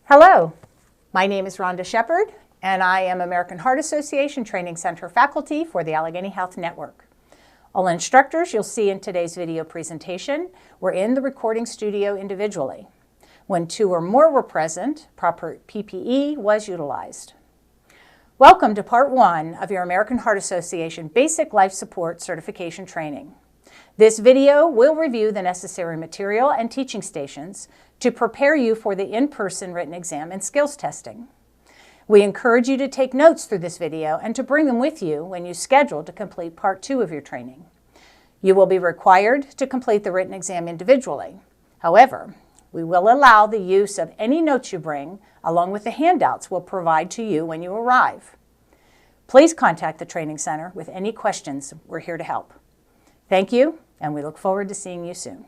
Hello, my name is Rhonda Shepard, and I am American Heart Association Training Center faculty for the Allegheny Health Network. All instructors you'll see in today's video presentation were in the recording studio individually. When 2 or more were present, proper PPE was utilized. Welcome to Part 1 of your American Heart Association Basic Life Support Certification Training. This video will review the necessary material and teaching stations to prepare you for the in-person written exam and skills testing. We encourage you to take notes through this video and to bring them with you when you schedule to complete Part 2 of your training. You will be required to complete the written exam individually. However, we will allow the use of any notes you bring along with the handouts we'll provide to you when you arrive. Please contact the Training Center with any questions. We're here to help. Thank you, and we look forward to seeing you soon.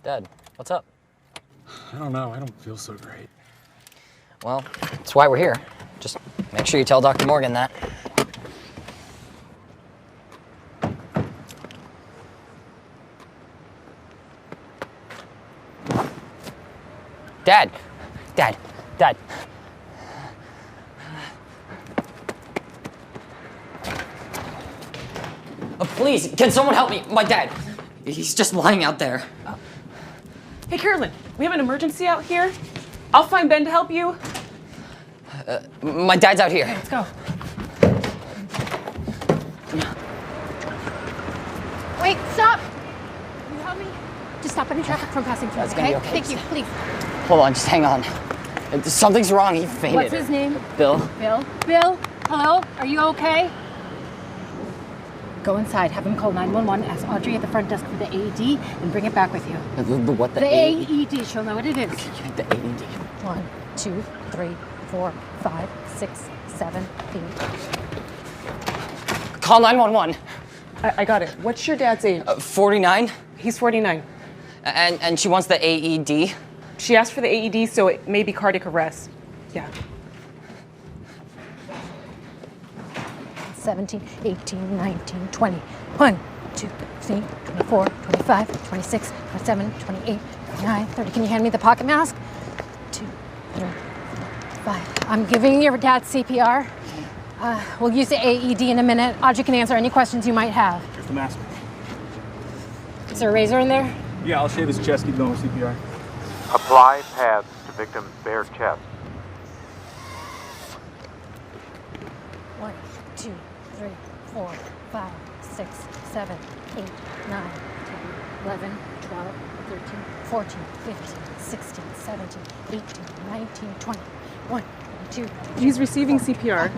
Dad, what's up? I don't know. I don't feel so great. Well, that's why we're here. Just make sure you tell Dr. Morgan that. Dad! Dad! Dad! Please, can someone help me? My dad! He's just lying out there. Hey, Carolyn, we have an emergency out here. I'll find Ben to help you. My dad's out here. Okay, let's go. Wait, stop! Can you help me? Just stop any traffic from passing through, That's gonna be okay. Thank you, please. Hold on, just hang on. Something's wrong, he fainted. What's his name? Bill. Bill? Bill? Hello? Are you okay? Go inside, have him call 911, ask Audrey at the front desk for the AED, and bring it back with you. The what? The AED, she'll know what it is. The AED. 1, 2, 3, 4, 5, 6, 7, 8. Call 911. I got it. What's your dad's age? 49. He's 49. And she wants the AED. She asked for the AED, so it may be cardiac arrest. Yeah. 17, 18, 19, 20. 1, 2, 3, 24, 25, 26, 27, 28, 29, 30. Can you hand me the pocket mask? 2, 3, 4, 5. I'm giving your dad CPR. We'll use the AED in a minute. Audrey can answer any questions you might have. Here's the mask. Is there a razor in there? Yeah, I'll shave his chest, keep going with CPR. Apply pads to victim's bare chest. 1, 2, 3, 4, 5, 6, 7, 8, 9, 10, 11, 12, 13, 14, 15, 16, 17, 18, 19, 20. 1, 2. He's receiving CPR.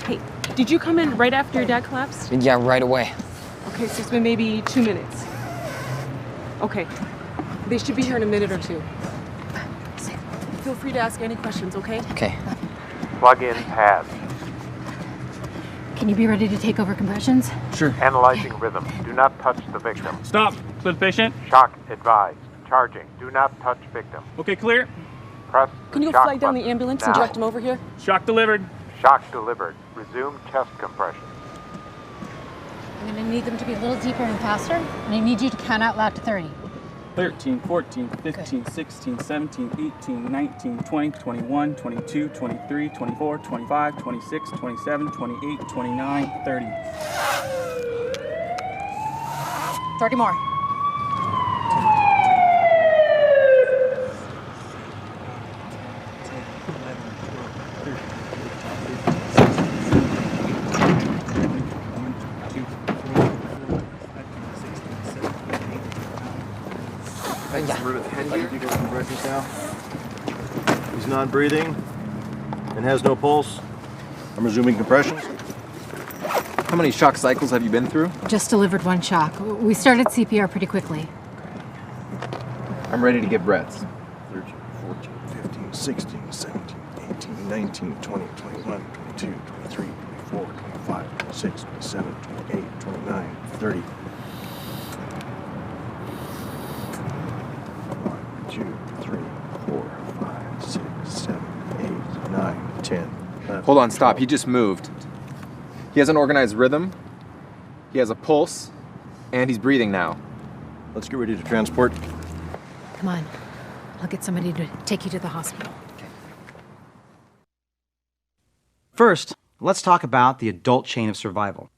Hey, did you come in right after your dad collapsed? Yeah, right away. Okay, so it's been maybe 2 minutes. Okay. They should be here in a minute or two. Feel free to ask any questions, okay? Okay. Plug in pads. Can you be ready to take over compressions? Sure. Analyzing rhythm. Do not touch the victim. Stop. Clear the patient. Shock advised. Charging. Do not touch victim. Okay, clear. Press the Can you shock flag down the button ambulance now. and direct him over here? Shock delivered. Shock delivered. Resume chest compression. I'm going to need them to be a little deeper and faster, and I need you to count out loud to 30. 13, 14, 15, 16, 17, 18, 19, 20, 21, 22, 23, 24, 25, 26, 27, 28, 29, 30. 30 more. He's not breathing and has no pulse. I'm resuming compressions. How many shock cycles have you been through? Just delivered 1 shock. We started CPR pretty quickly. I'm ready to get breaths. 13, 14, 15, 16, 17, 18, 19, 20, 21, 22, 23, 24, 25, 26, 27, 28, 29, 30. 1, 2, 10. Hold on, stop. He just moved. He has an organized rhythm, he has a pulse, and he's breathing now. Let's get ready to transport. Come on. I'll get somebody to take you to the hospital. First, let's talk about the adult chain of survival.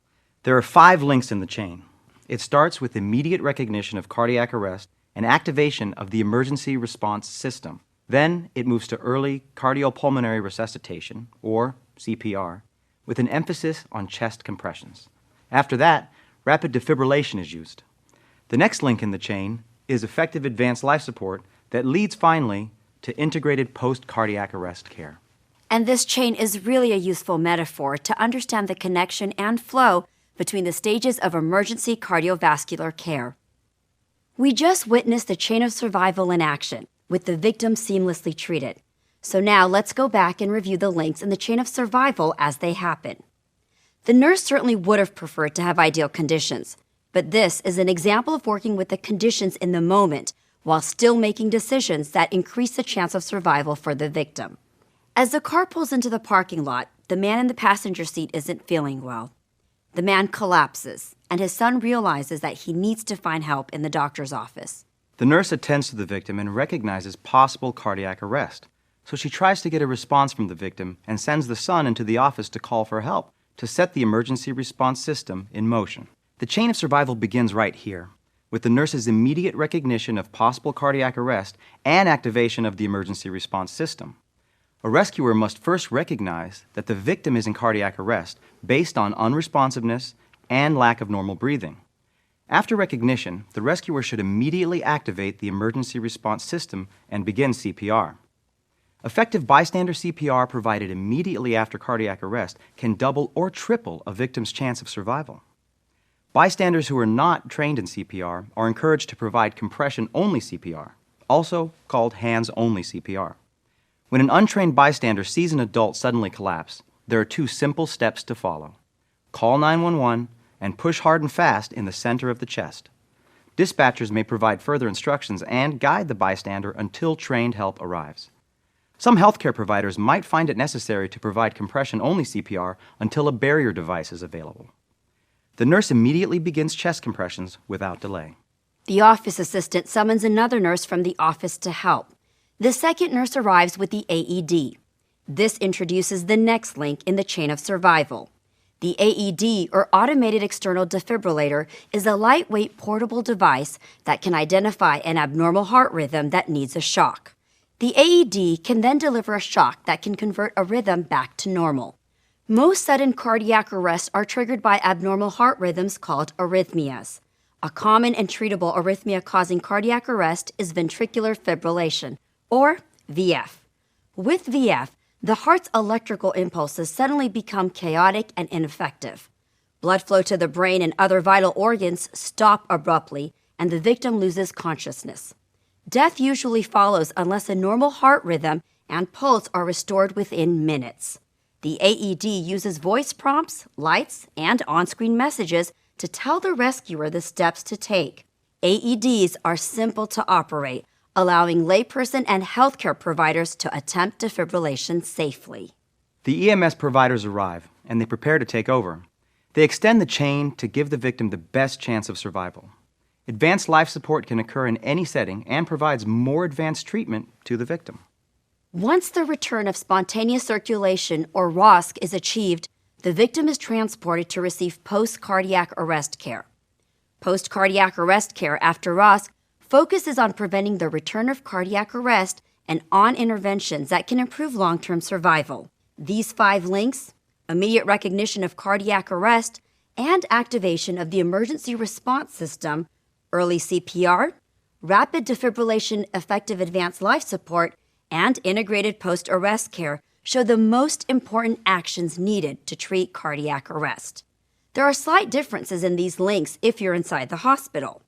There are 5 links in the chain. It starts with immediate recognition of cardiac arrest and activation of the emergency response system. Then it moves to early cardiopulmonary resuscitation, or CPR, with an emphasis on chest compressions. After that, rapid defibrillation is used. The next link in the chain is effective advanced life support that leads finally to integrated post-cardiac arrest care. And this chain is really a useful metaphor to understand the connection and flow between the stages of emergency cardiovascular care. We just witnessed the chain of survival in action, with the victim seamlessly treated. So now let's go back and review the links in the chain of survival as they happen. The nurse certainly would have preferred to have ideal conditions, but this is an example of working with the conditions in the moment while still making decisions that increase the chance of survival for the victim. As the car pulls into the parking lot, the man in the passenger seat isn't feeling well. The man collapses, and his son realizes that he needs to find help in the doctor's office. The nurse attends to the victim and recognizes possible cardiac arrest, so she tries to get a response from the victim and sends the son into the office to call for help to set the emergency response system in motion. The chain of survival begins right here, with the nurse's immediate recognition of possible cardiac arrest and activation of the emergency response system. A rescuer must first recognize that the victim is in cardiac arrest based on unresponsiveness and lack of normal breathing. After recognition, the rescuer should immediately activate the emergency response system and begin CPR. Effective bystander CPR provided immediately after cardiac arrest can double or triple a victim's chance of survival. Bystanders who are not trained in CPR are encouraged to provide compression-only CPR, also called hands-only CPR. When an untrained bystander sees an adult suddenly collapse, there are 2 simple steps to follow. Call 911 and push hard and fast in the center of the chest. Dispatchers may provide further instructions and guide the bystander until trained help arrives. Some healthcare providers might find it necessary to provide compression-only CPR until a barrier device is available. The nurse immediately begins chest compressions without delay. The office assistant summons another nurse from the office to help. The second nurse arrives with the AED. This introduces the next link in the chain of survival. The AED, or Automated External Defibrillator, is a lightweight portable device that can identify an abnormal heart rhythm that needs a shock. The AED can then deliver a shock that can convert a rhythm back to normal. Most sudden cardiac arrests are triggered by abnormal heart rhythms called arrhythmias. A common and treatable arrhythmia causing cardiac arrest is ventricular fibrillation, or VF. With VF, the heart's electrical impulses suddenly become chaotic and ineffective. Blood flow to the brain and other vital organs stop abruptly, and the victim loses consciousness. Death usually follows unless a normal heart rhythm and pulse are restored within minutes. The AED uses voice prompts, lights, and on-screen messages to tell the rescuer the steps to take. AEDs are simple to operate, allowing layperson and healthcare providers to attempt defibrillation safely. The EMS providers arrive, and they prepare to take over. They extend the chain to give the victim the best chance of survival. Advanced life support can occur in any setting and provides more advanced treatment to the victim. Once the return of spontaneous circulation, or ROSC, is achieved, the victim is transported to receive post-cardiac arrest care. Post-cardiac arrest care after ROSC focuses on preventing the return of cardiac arrest and on interventions that can improve long-term survival. These 5 links, immediate recognition of cardiac arrest and activation of the emergency response system, early CPR, rapid defibrillation, effective advanced life support, and integrated post-arrest care, show the most important actions needed to treat cardiac arrest. There are slight differences in these links if you're inside the hospital.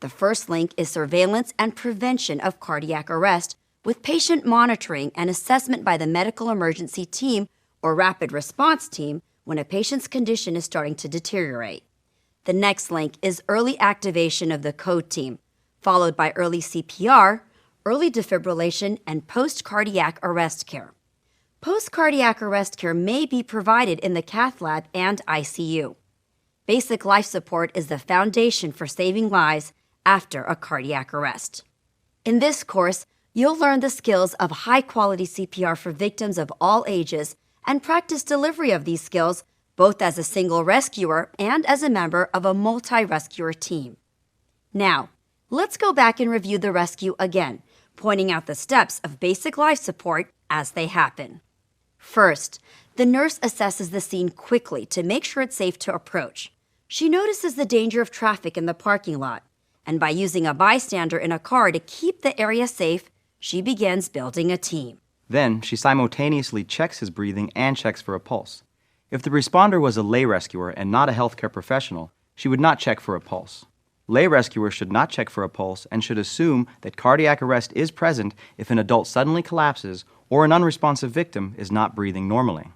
The first link is surveillance and prevention of cardiac arrest, with patient monitoring and assessment by the medical emergency team or rapid response team when a patient's condition is starting to deteriorate. The next link is early activation of the code team, followed by early CPR, early defibrillation, and post-cardiac arrest care. Post-cardiac arrest care may be provided in the cath lab and ICU. Basic life support is the foundation for saving lives after a cardiac arrest. In this course, you'll learn the skills of high-quality CPR for victims of all ages and practice delivery of these skills both as a single rescuer and as a member of a multi-rescuer team. Now, let's go back and review the rescue again, pointing out the steps of basic life support as they happen. First, the nurse assesses the scene quickly to make sure it's safe to approach. She notices the danger of traffic in the parking lot, and by using a bystander in a car to keep the area safe, she begins building a team. Then she simultaneously checks his breathing and checks for a pulse. If the responder was a lay rescuer and not a healthcare professional, she would not check for a pulse. Lay rescuers should not check for a pulse and should assume that cardiac arrest is present if an adult suddenly collapses or an unresponsive victim is not breathing normally.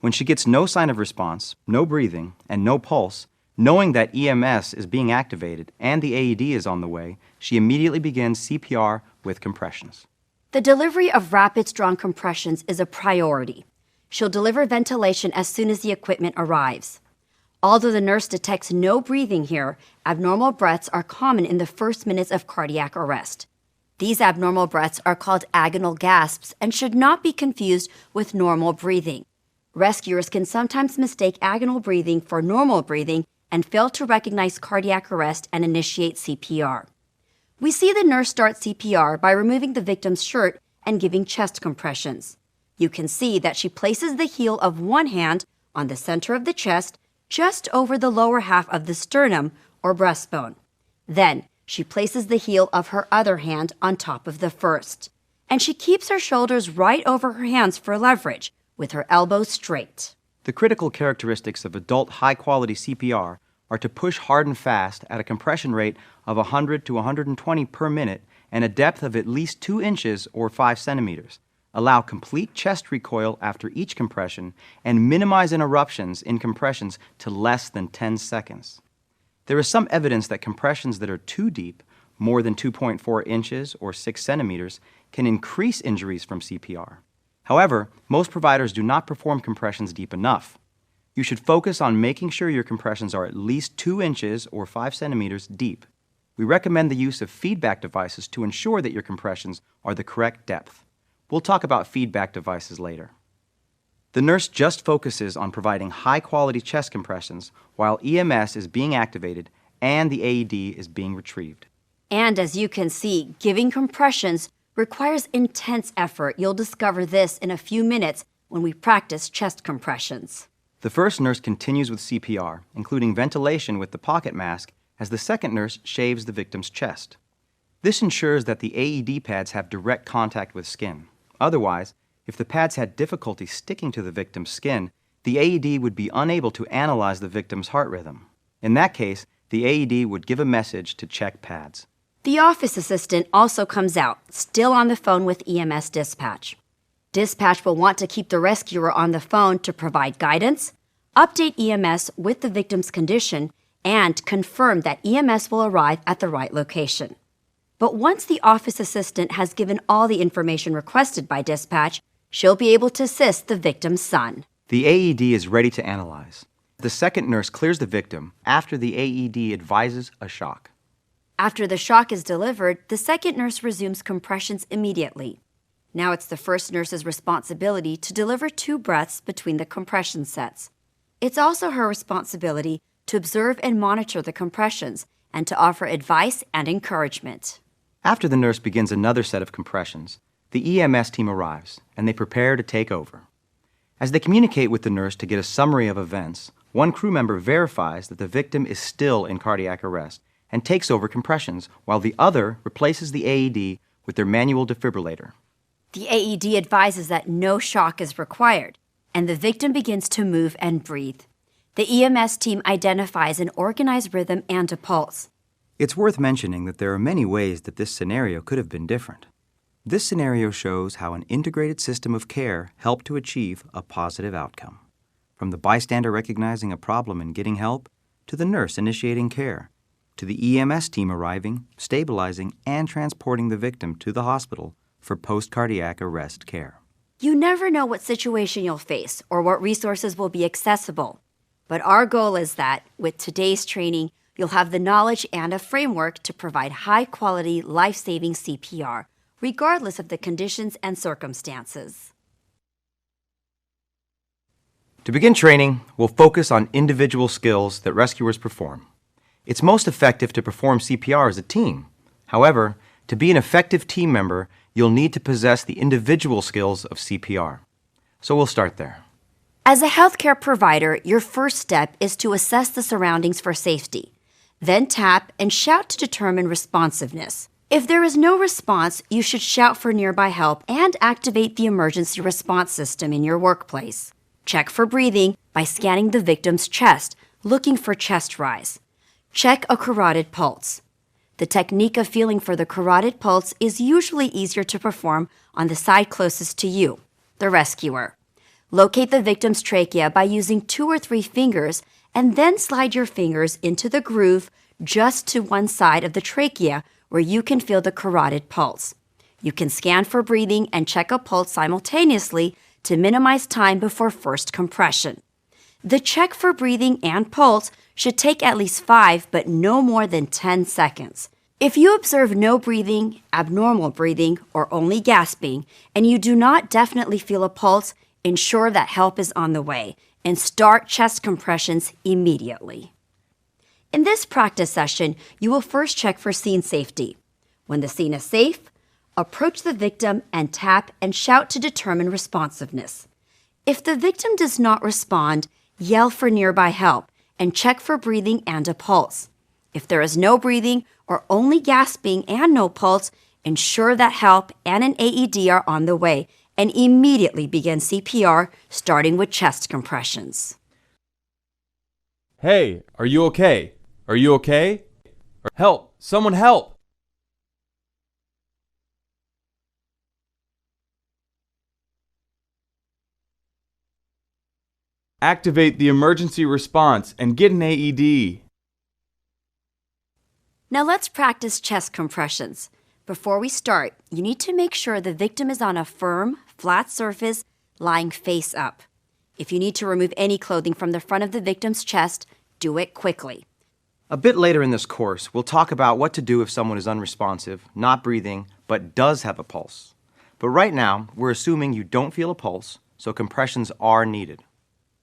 When she gets no sign of response, no breathing, and no pulse, knowing that EMS is being activated and the AED is on the way, she immediately begins CPR with compressions. The delivery of rapid strong compressions is a priority. She'll deliver ventilation as soon as the equipment arrives. Although the nurse detects no breathing here, abnormal breaths are common in the first minutes of cardiac arrest. These abnormal breaths are called agonal gasps and should not be confused with normal breathing. Rescuers can sometimes mistake agonal breathing for normal breathing and fail to recognize cardiac arrest and initiate CPR. We see the nurse start CPR by removing the victim's shirt and giving chest compressions. You can see that she places the heel of one hand on the center of the chest, just over the lower half of the sternum or breastbone. Then, she places the heel of her other hand on top of the first. And she keeps her shoulders right over her hands for leverage, with her elbows straight. The critical characteristics of adult high-quality CPR are to push hard and fast at a compression rate of 100 to 120 per minute and a depth of at least 2 inches or 5 centimeters. Allow complete chest recoil after each compression, and minimize interruptions in compressions to less than 10 seconds. There is some evidence that compressions that are too deep, more than 2.4 inches or 6 centimeters, can increase injuries from CPR. However, most providers do not perform compressions deep enough. You should focus on making sure your compressions are at least 2 inches or 5 centimeters deep. We recommend the use of feedback devices to ensure that your compressions are the correct depth. We'll talk about feedback devices later. The nurse just focuses on providing high-quality chest compressions while EMS is being activated and the AED is being retrieved. And as you can see, giving compressions requires intense effort. You'll discover this in a few minutes when we practice chest compressions. The first nurse continues with CPR, including ventilation with the pocket mask, as the second nurse shaves the victim's chest. This ensures that the AED pads have direct contact with skin. Otherwise, if the pads had difficulty sticking to the victim's skin, the AED would be unable to analyze the victim's heart rhythm. In that case, the AED would give a message to check pads. The office assistant also comes out, still on the phone with EMS dispatch. Dispatch will want to keep the rescuer on the phone to provide guidance, update EMS with the victim's condition, and confirm that EMS will arrive at the right location. But once the office assistant has given all the information requested by dispatch, she'll be able to assist the victim's son. The AED is ready to analyze. The second nurse clears the victim after the AED advises a shock. After the shock is delivered, the second nurse resumes compressions immediately. Now it's the first nurse's responsibility to deliver 2 breaths between the compression sets. It's also her responsibility to observe and monitor the compressions and to offer advice and encouragement. After the nurse begins another set of compressions, the EMS team arrives, and they prepare to take over. As they communicate with the nurse to get a summary of events, one crew member verifies that the victim is still in cardiac arrest and takes over compressions, while the other replaces the AED with their manual defibrillator. The AED advises that no shock is required, and the victim begins to move and breathe. The EMS team identifies an organized rhythm and a pulse. It's worth mentioning that there are many ways that this scenario could have been different. This scenario shows how an integrated system of care helped to achieve a positive outcome. From the bystander recognizing a problem and getting help, to the nurse initiating care, to the EMS team arriving, stabilizing, and transporting the victim to the hospital for post-cardiac arrest care. You never know what situation you'll face or what resources will be accessible. But our goal is that, with today's training, you'll have the knowledge and a framework to provide high-quality, life-saving CPR, regardless of the conditions and circumstances. To begin training, we'll focus on individual skills that rescuers perform. It's most effective to perform CPR as a team. However, to be an effective team member, you'll need to possess the individual skills of CPR. So we'll start there. As a healthcare provider, your first step is to assess the surroundings for safety. Then tap and shout to determine responsiveness. If there is no response, you should shout for nearby help and activate the emergency response system in your workplace. Check for breathing by scanning the victim's chest, looking for chest rise. Check a carotid pulse. The technique of feeling for the carotid pulse is usually easier to perform on the side closest to you, the rescuer. Locate the victim's trachea by using 2 or 3 fingers and then slide your fingers into the groove just to one side of the trachea where you can feel the carotid pulse. You can scan for breathing and check a pulse simultaneously to minimize time before first compression. The check for breathing and pulse should take at least 5 but no more than 10 seconds. If you observe no breathing, abnormal breathing, or only gasping, and you do not definitely feel a pulse, ensure that help is on the way and start chest compressions immediately. In this practice session, you will first check for scene safety. When the scene is safe, approach the victim and tap and shout to determine responsiveness. If the victim does not respond, yell for nearby help and check for breathing and a pulse. If there is no breathing or only gasping and no pulse, ensure that help and an AED are on the way and immediately begin CPR, starting with chest compressions. Hey, are you okay? Are you okay? Help! Someone help! Activate the emergency response and get an AED. Now let's practice chest compressions. Before we start, you need to make sure the victim is on a firm, flat surface, lying face up. If you need to remove any clothing from the front of the victim's chest, do it quickly. A bit later in this course, we'll talk about what to do if someone is unresponsive, not breathing, but does have a pulse. But right now, we're assuming you don't feel a pulse, so compressions are needed.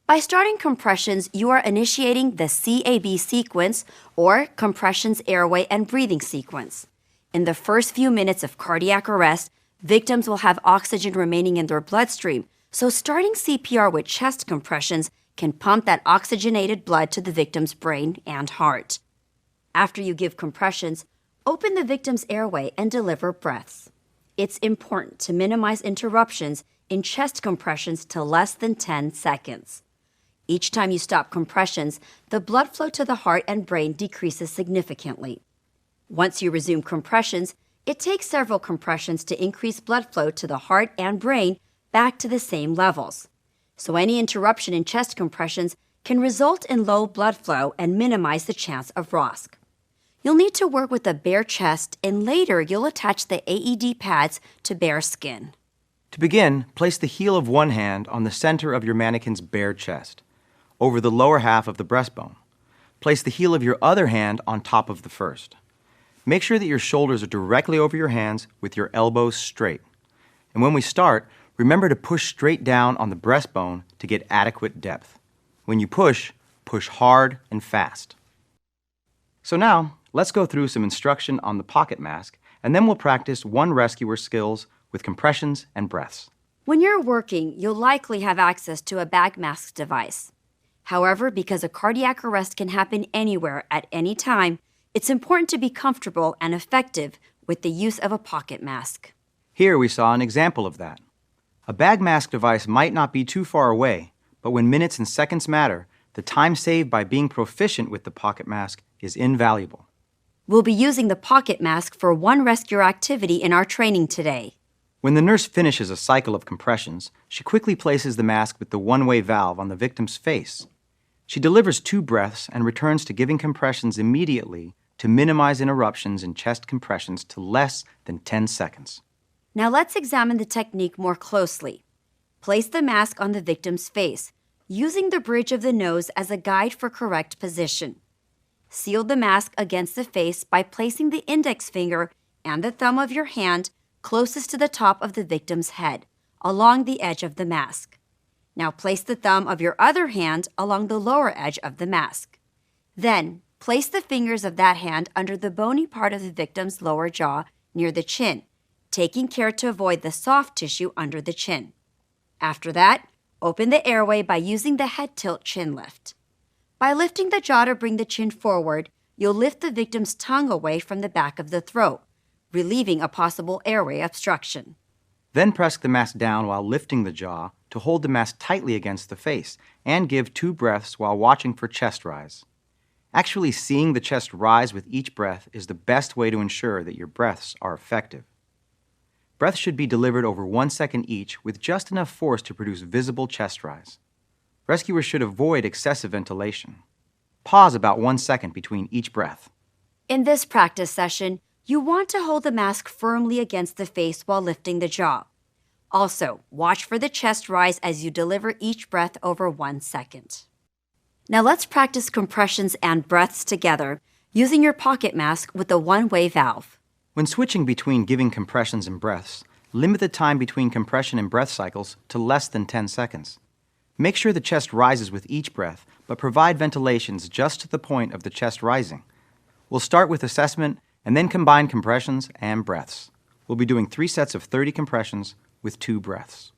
By starting compressions, you are initiating the CAB sequence, or compressions, airway, and breathing sequence. In the first few minutes of cardiac arrest, victims will have oxygen remaining in their bloodstream, so starting CPR with chest compressions can pump that oxygenated blood to the victim's brain and heart. After you give compressions, open the victim's airway and deliver breaths. It's important to minimize interruptions in chest compressions to less than 10 seconds. Each time you stop compressions, the blood flow to the heart and brain decreases significantly. Once you resume compressions, it takes several compressions to increase blood flow to the heart and brain back to the same levels. So any interruption in chest compressions can result in low blood flow and minimize the chance of ROSC. You'll need to work with a bare chest, and later you'll attach the AED pads to bare skin. To begin, place the heel of one hand on the center of your mannequin's bare chest, over the lower half of the breastbone. Place the heel of your other hand on top of the first. Make sure that your shoulders are directly over your hands with your elbows straight. And when we start, remember to push straight down on the breastbone to get adequate depth. When you push, push hard and fast. So now, let's go through some instruction on the pocket mask, and then we'll practice one rescuer skills with compressions and breaths. When you're working, you'll likely have access to a bag mask device. However, because a cardiac arrest can happen anywhere at any time, it's important to be comfortable and effective with the use of a pocket mask. Here we saw an example of that. A bag mask device might not be too far away, but when minutes and seconds matter, the time saved by being proficient with the pocket mask is invaluable. We'll be using the pocket mask for one rescue activity in our training today. When the nurse finishes a cycle of compressions, she quickly places the mask with the one-way valve on the victim's face. She delivers 2 breaths and returns to giving compressions immediately to minimize interruptions in chest compressions to less than 10 seconds. Now let's examine the technique more closely. Place the mask on the victim's face, using the bridge of the nose as a guide for correct position. Seal the mask against the face by placing the index finger and the thumb of your hand closest to the top of the victim's head, along the edge of the mask. Now place the thumb of your other hand along the lower edge of the mask. Then, place the fingers of that hand under the bony part of the victim's lower jaw near the chin, taking care to avoid the soft tissue under the chin. After that, open the airway by using the head tilt chin lift. By lifting the jaw to bring the chin forward, you'll lift the victim's tongue away from the back of the throat, relieving a possible airway obstruction. Then press the mask down while lifting the jaw to hold the mask tightly against the face and give 2 breaths while watching for chest rise. Actually seeing the chest rise with each breath is the best way to ensure that your breaths are effective. Breaths should be delivered over 1 second each with just enough force to produce visible chest rise. Rescuers should avoid excessive ventilation. Pause about 1 second between each breath. In this practice session, you want to hold the mask firmly against the face while lifting the jaw. Also, watch for the chest rise as you deliver each breath over 1 second. Now let's practice compressions and breaths together using your pocket mask with the one-way valve. When switching between giving compressions and breaths, limit the time between compression and breath cycles to less than 10 seconds. Make sure the chest rises with each breath, but provide ventilations just to the point of the chest rising. We'll start with assessment and then combine compressions and breaths. We'll be doing 3 sets of 30 compressions with 2 breaths.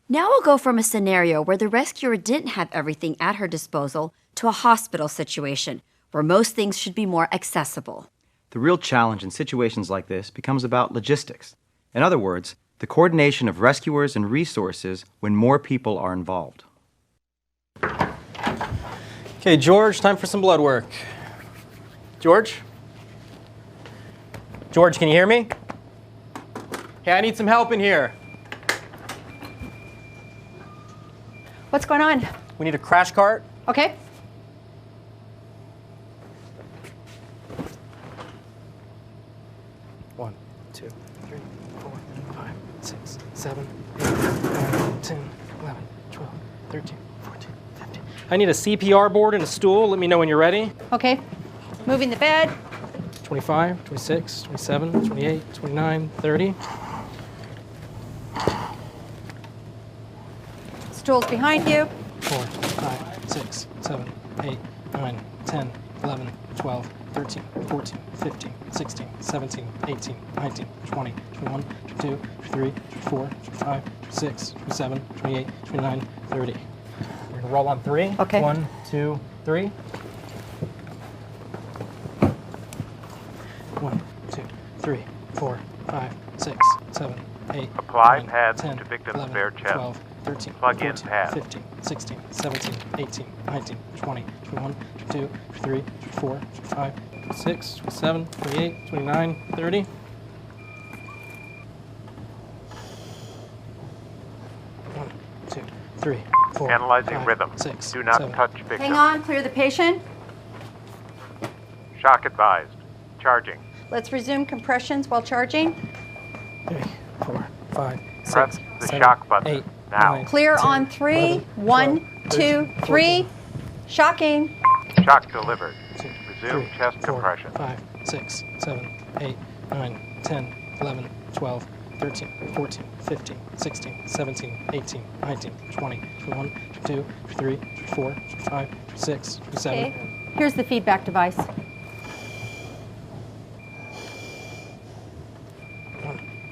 Now we'll go from a scenario where the rescuer didn't have everything at her disposal to a hospital situation where most things should be more accessible. The real challenge in situations like this becomes about logistics. In other words, the coordination of rescuers and resources when more people are involved. Okay, George, time for some blood work. George? George, can you hear me? Hey, I need some help in here. What's going on? We need a crash cart. Okay. One, 2, 3, 4, 5, 6, 7, 8, 9, 10, 11, 12, 13, 14, 15. I need a CPR board and a stool. Let me know when you're ready. Okay. Moving the bed. 25, 26, 27, 28, 29, 30. Stools behind you. 4, 5, 6, 7, 8, 9, 10, 11, 12, 13, 14, 15, 16, 17, 18, 19, 20, 21, 22, 23, 24, 25, 26, 27, 28, 29, 30. We're going to roll on 3. Okay. 1, 2, 3. 1, 2, 3, 4, 5, 6, 7, 8, Apply 9, pads 10, to victim's 11, bare chest. 12, 13, Plug in 14, pad. 15, 16, 17, 18, 19, 20, 21, 22, 23, 24, 25, 26, 27, 28, 29, 30. One, 2, 3, 4, Analyzing 5, rhythm. 6, Do not 7. touch victim. Hang on, clear the patient. Shock advised. Charging. Let's resume compressions while charging. 3, 4, 5, 6, Press the 7, shock button 8, now. 9, Clear 10, on 3. 11, 1, 12, 2, 13, 3. Shocking. Shock delivered. 2, Resume 3, chest 4, compression. 5, 6, 7, 8, 9, 10, 11, 12, 13, 14, 15, 16, 17, 18, 19, 20, 21, 22, 23, 24, 25, 26, 27. Okay. Here's the feedback device. 1,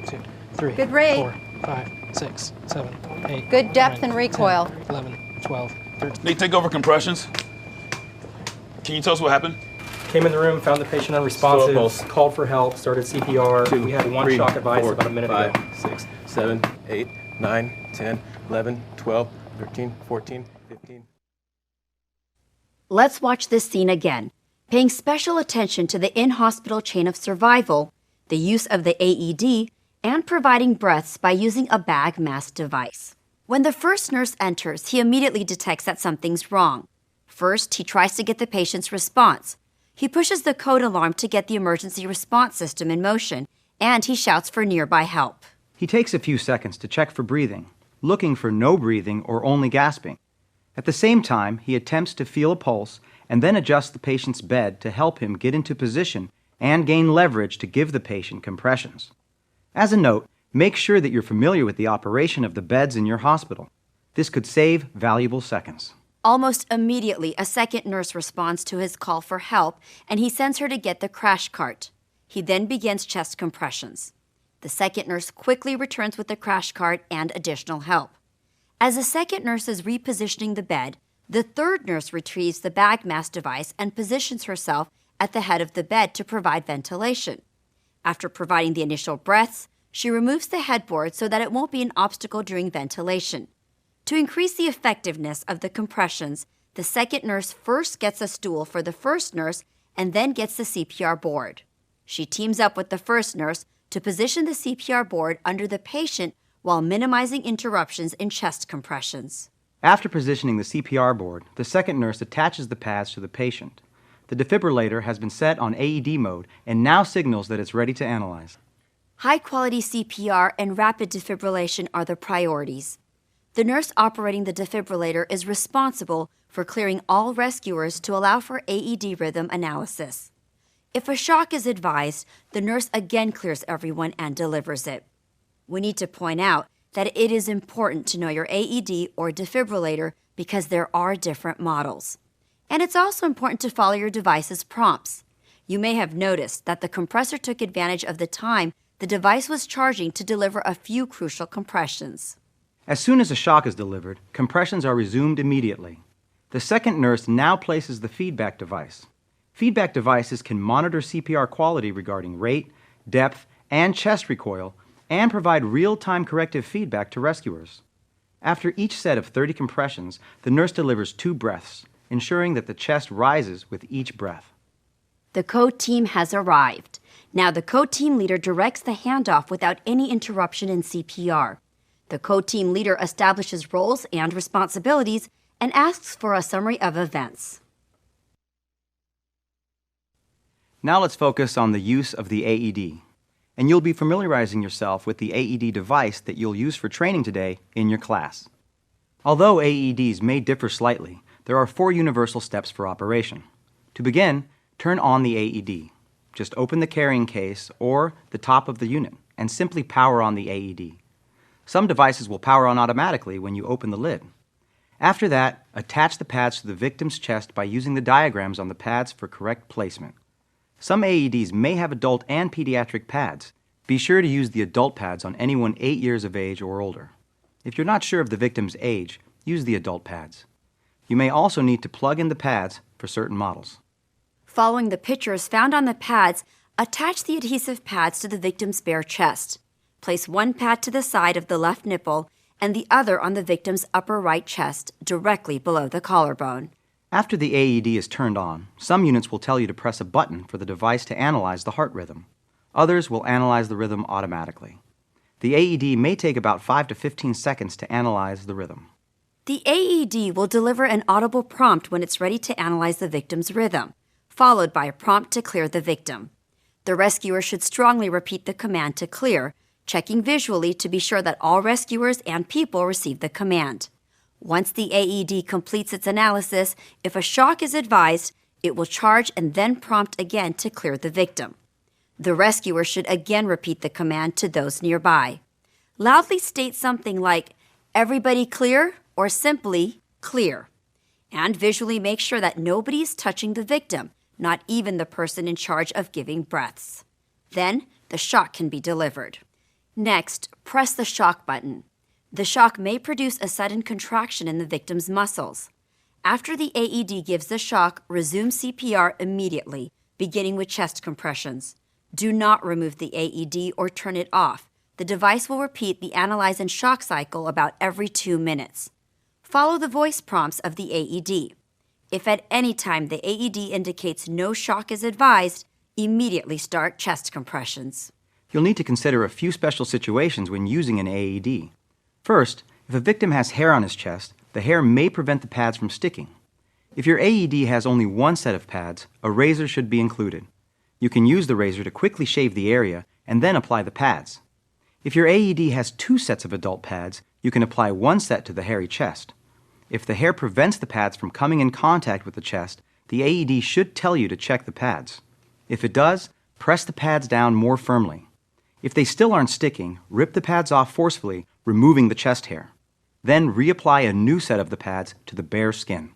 2, 3, Good rate. 4, 5, 6, 7, 8. Good depth 9, and recoil. 10, 11, 12, 13. They take over compressions. Can you tell us what happened? Came in the room, found the patient unresponsive, pulse. called for help, started CPR. We had 1 shock advice about a minute ago. 6, 7, 8, 9, 10, 11, 12, 13, 14, 15. Let's watch this scene again, paying special attention to the in-hospital chain of survival, the use of the AED, and providing breaths by using a bag mask device. When the first nurse enters, he immediately detects that something's wrong. First, he tries to get the patient's response. He pushes the code alarm to get the emergency response system in motion, and he shouts for nearby help. He takes a few seconds to check for breathing, looking for no breathing or only gasping. At the same time, he attempts to feel a pulse and then adjusts the patient's bed to help him get into position and gain leverage to give the patient compressions. As a note, make sure that you're familiar with the operation of the beds in your hospital. This could save valuable seconds. Almost immediately, a second nurse responds to his call for help, and he sends her to get the crash cart. He then begins chest compressions. The second nurse quickly returns with the crash cart and additional help. As the second nurse is repositioning the bed, the third nurse retrieves the bag mask device and positions herself at the head of the bed to provide ventilation. After providing the initial breaths, she removes the headboard so that it won't be an obstacle during ventilation. To increase the effectiveness of the compressions, the second nurse first gets a stool for the first nurse and then gets the CPR board. She teams up with the first nurse to position the CPR board under the patient while minimizing interruptions in chest compressions. After positioning the CPR board, the second nurse attaches the pads to the patient. The defibrillator has been set on AED mode and now signals that it's ready to analyze. High-quality CPR and rapid defibrillation are the priorities. The nurse operating the defibrillator is responsible for clearing all rescuers to allow for AED rhythm analysis. If a shock is advised, the nurse again clears everyone and delivers it. We need to point out that it is important to know your AED or defibrillator because there are different models. And it's also important to follow your device's prompts. You may have noticed that the compressor took advantage of the time the device was charging to deliver a few crucial compressions. As soon as a shock is delivered, compressions are resumed immediately. The second nurse now places the feedback device. Feedback devices can monitor CPR quality regarding rate, depth, and chest recoil, and provide real-time corrective feedback to rescuers. After each set of 30 compressions, the nurse delivers 2 breaths, ensuring that the chest rises with each breath. The code team has arrived. Now the code team leader directs the handoff without any interruption in CPR. The code team leader establishes roles and responsibilities and asks for a summary of events. Now let's focus on the use of the AED. And you'll be familiarizing yourself with the AED device that you'll use for training today in your class. Although AEDs may differ slightly, there are 4 universal steps for operation. To begin, turn on the AED. Just open the carrying case or the top of the unit and simply power on the AED. Some devices will power on automatically when you open the lid. After that, attach the pads to the victim's chest by using the diagrams on the pads for correct placement. Some AEDs may have adult and pediatric pads. Be sure to use the adult pads on anyone 8 years of age or older. If you're not sure of the victim's age, use the adult pads. You may also need to plug in the pads for certain models. Following the pictures found on the pads, attach the adhesive pads to the victim's bare chest. Place one pad to the side of the left nipple and the other on the victim's upper right chest, directly below the collarbone. After the AED is turned on, some units will tell you to press a button for the device to analyze the heart rhythm. Others will analyze the rhythm automatically. The AED may take about 5 to 15 seconds to analyze the rhythm. The AED will deliver an audible prompt when it's ready to analyze the victim's rhythm, followed by a prompt to clear the victim. The rescuer should strongly repeat the command to clear, checking visually to be sure that all rescuers and people receive the command. Once the AED completes its analysis, if a shock is advised, it will charge and then prompt again to clear the victim. The rescuer should again repeat the command to those nearby. Loudly state something like, "Everybody clear?" or simply, "Clear." And visually make sure that nobody is touching the victim, not even the person in charge of giving breaths. Then, the shock can be delivered. Next, press the shock button. The shock may produce a sudden contraction in the victim's muscles. After the AED gives the shock, resume CPR immediately, beginning with chest compressions. Do not remove the AED or turn it off. The device will repeat the analyze and shock cycle about every 2 minutes. Follow the voice prompts of the AED. If at any time the AED indicates no shock is advised, immediately start chest compressions. You'll need to consider a few special situations when using an AED. First, if a victim has hair on his chest, the hair may prevent the pads from sticking. If your AED has only one set of pads, a razor should be included. You can use the razor to quickly shave the area and then apply the pads. If your AED has 2 sets of adult pads, you can apply 1 set to the hairy chest. If the hair prevents the pads from coming in contact with the chest, the AED should tell you to check the pads. If it does, press the pads down more firmly. If they still aren't sticking, rip the pads off forcefully, removing the chest hair. Then reapply a new set of the pads to the bare skin.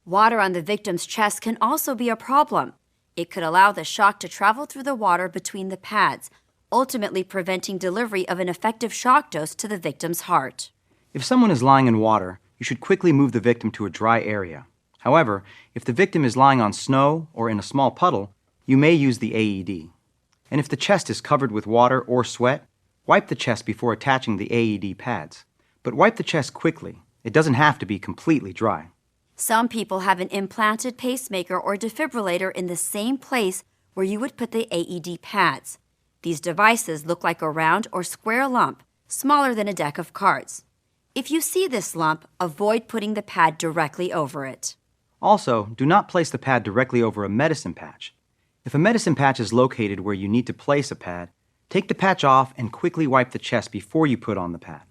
Water on the victim's chest can also be a problem. It could allow the shock to travel through the water between the pads, ultimately preventing delivery of an effective shock dose to the victim's heart. If someone is lying in water, you should quickly move the victim to a dry area. However, if the victim is lying on snow or in a small puddle, you may use the AED. And if the chest is covered with water or sweat, wipe the chest before attaching the AED pads. But wipe the chest quickly. It doesn't have to be completely dry. Some people have an implanted pacemaker or defibrillator in the same place where you would put the AED pads. These devices look like a round or square lump, smaller than a deck of cards. If you see this lump, avoid putting the pad directly over it. Also, do not place the pad directly over a medicine patch. If a medicine patch is located where you need to place a pad, take the patch off and quickly wipe the chest before you put on the pad.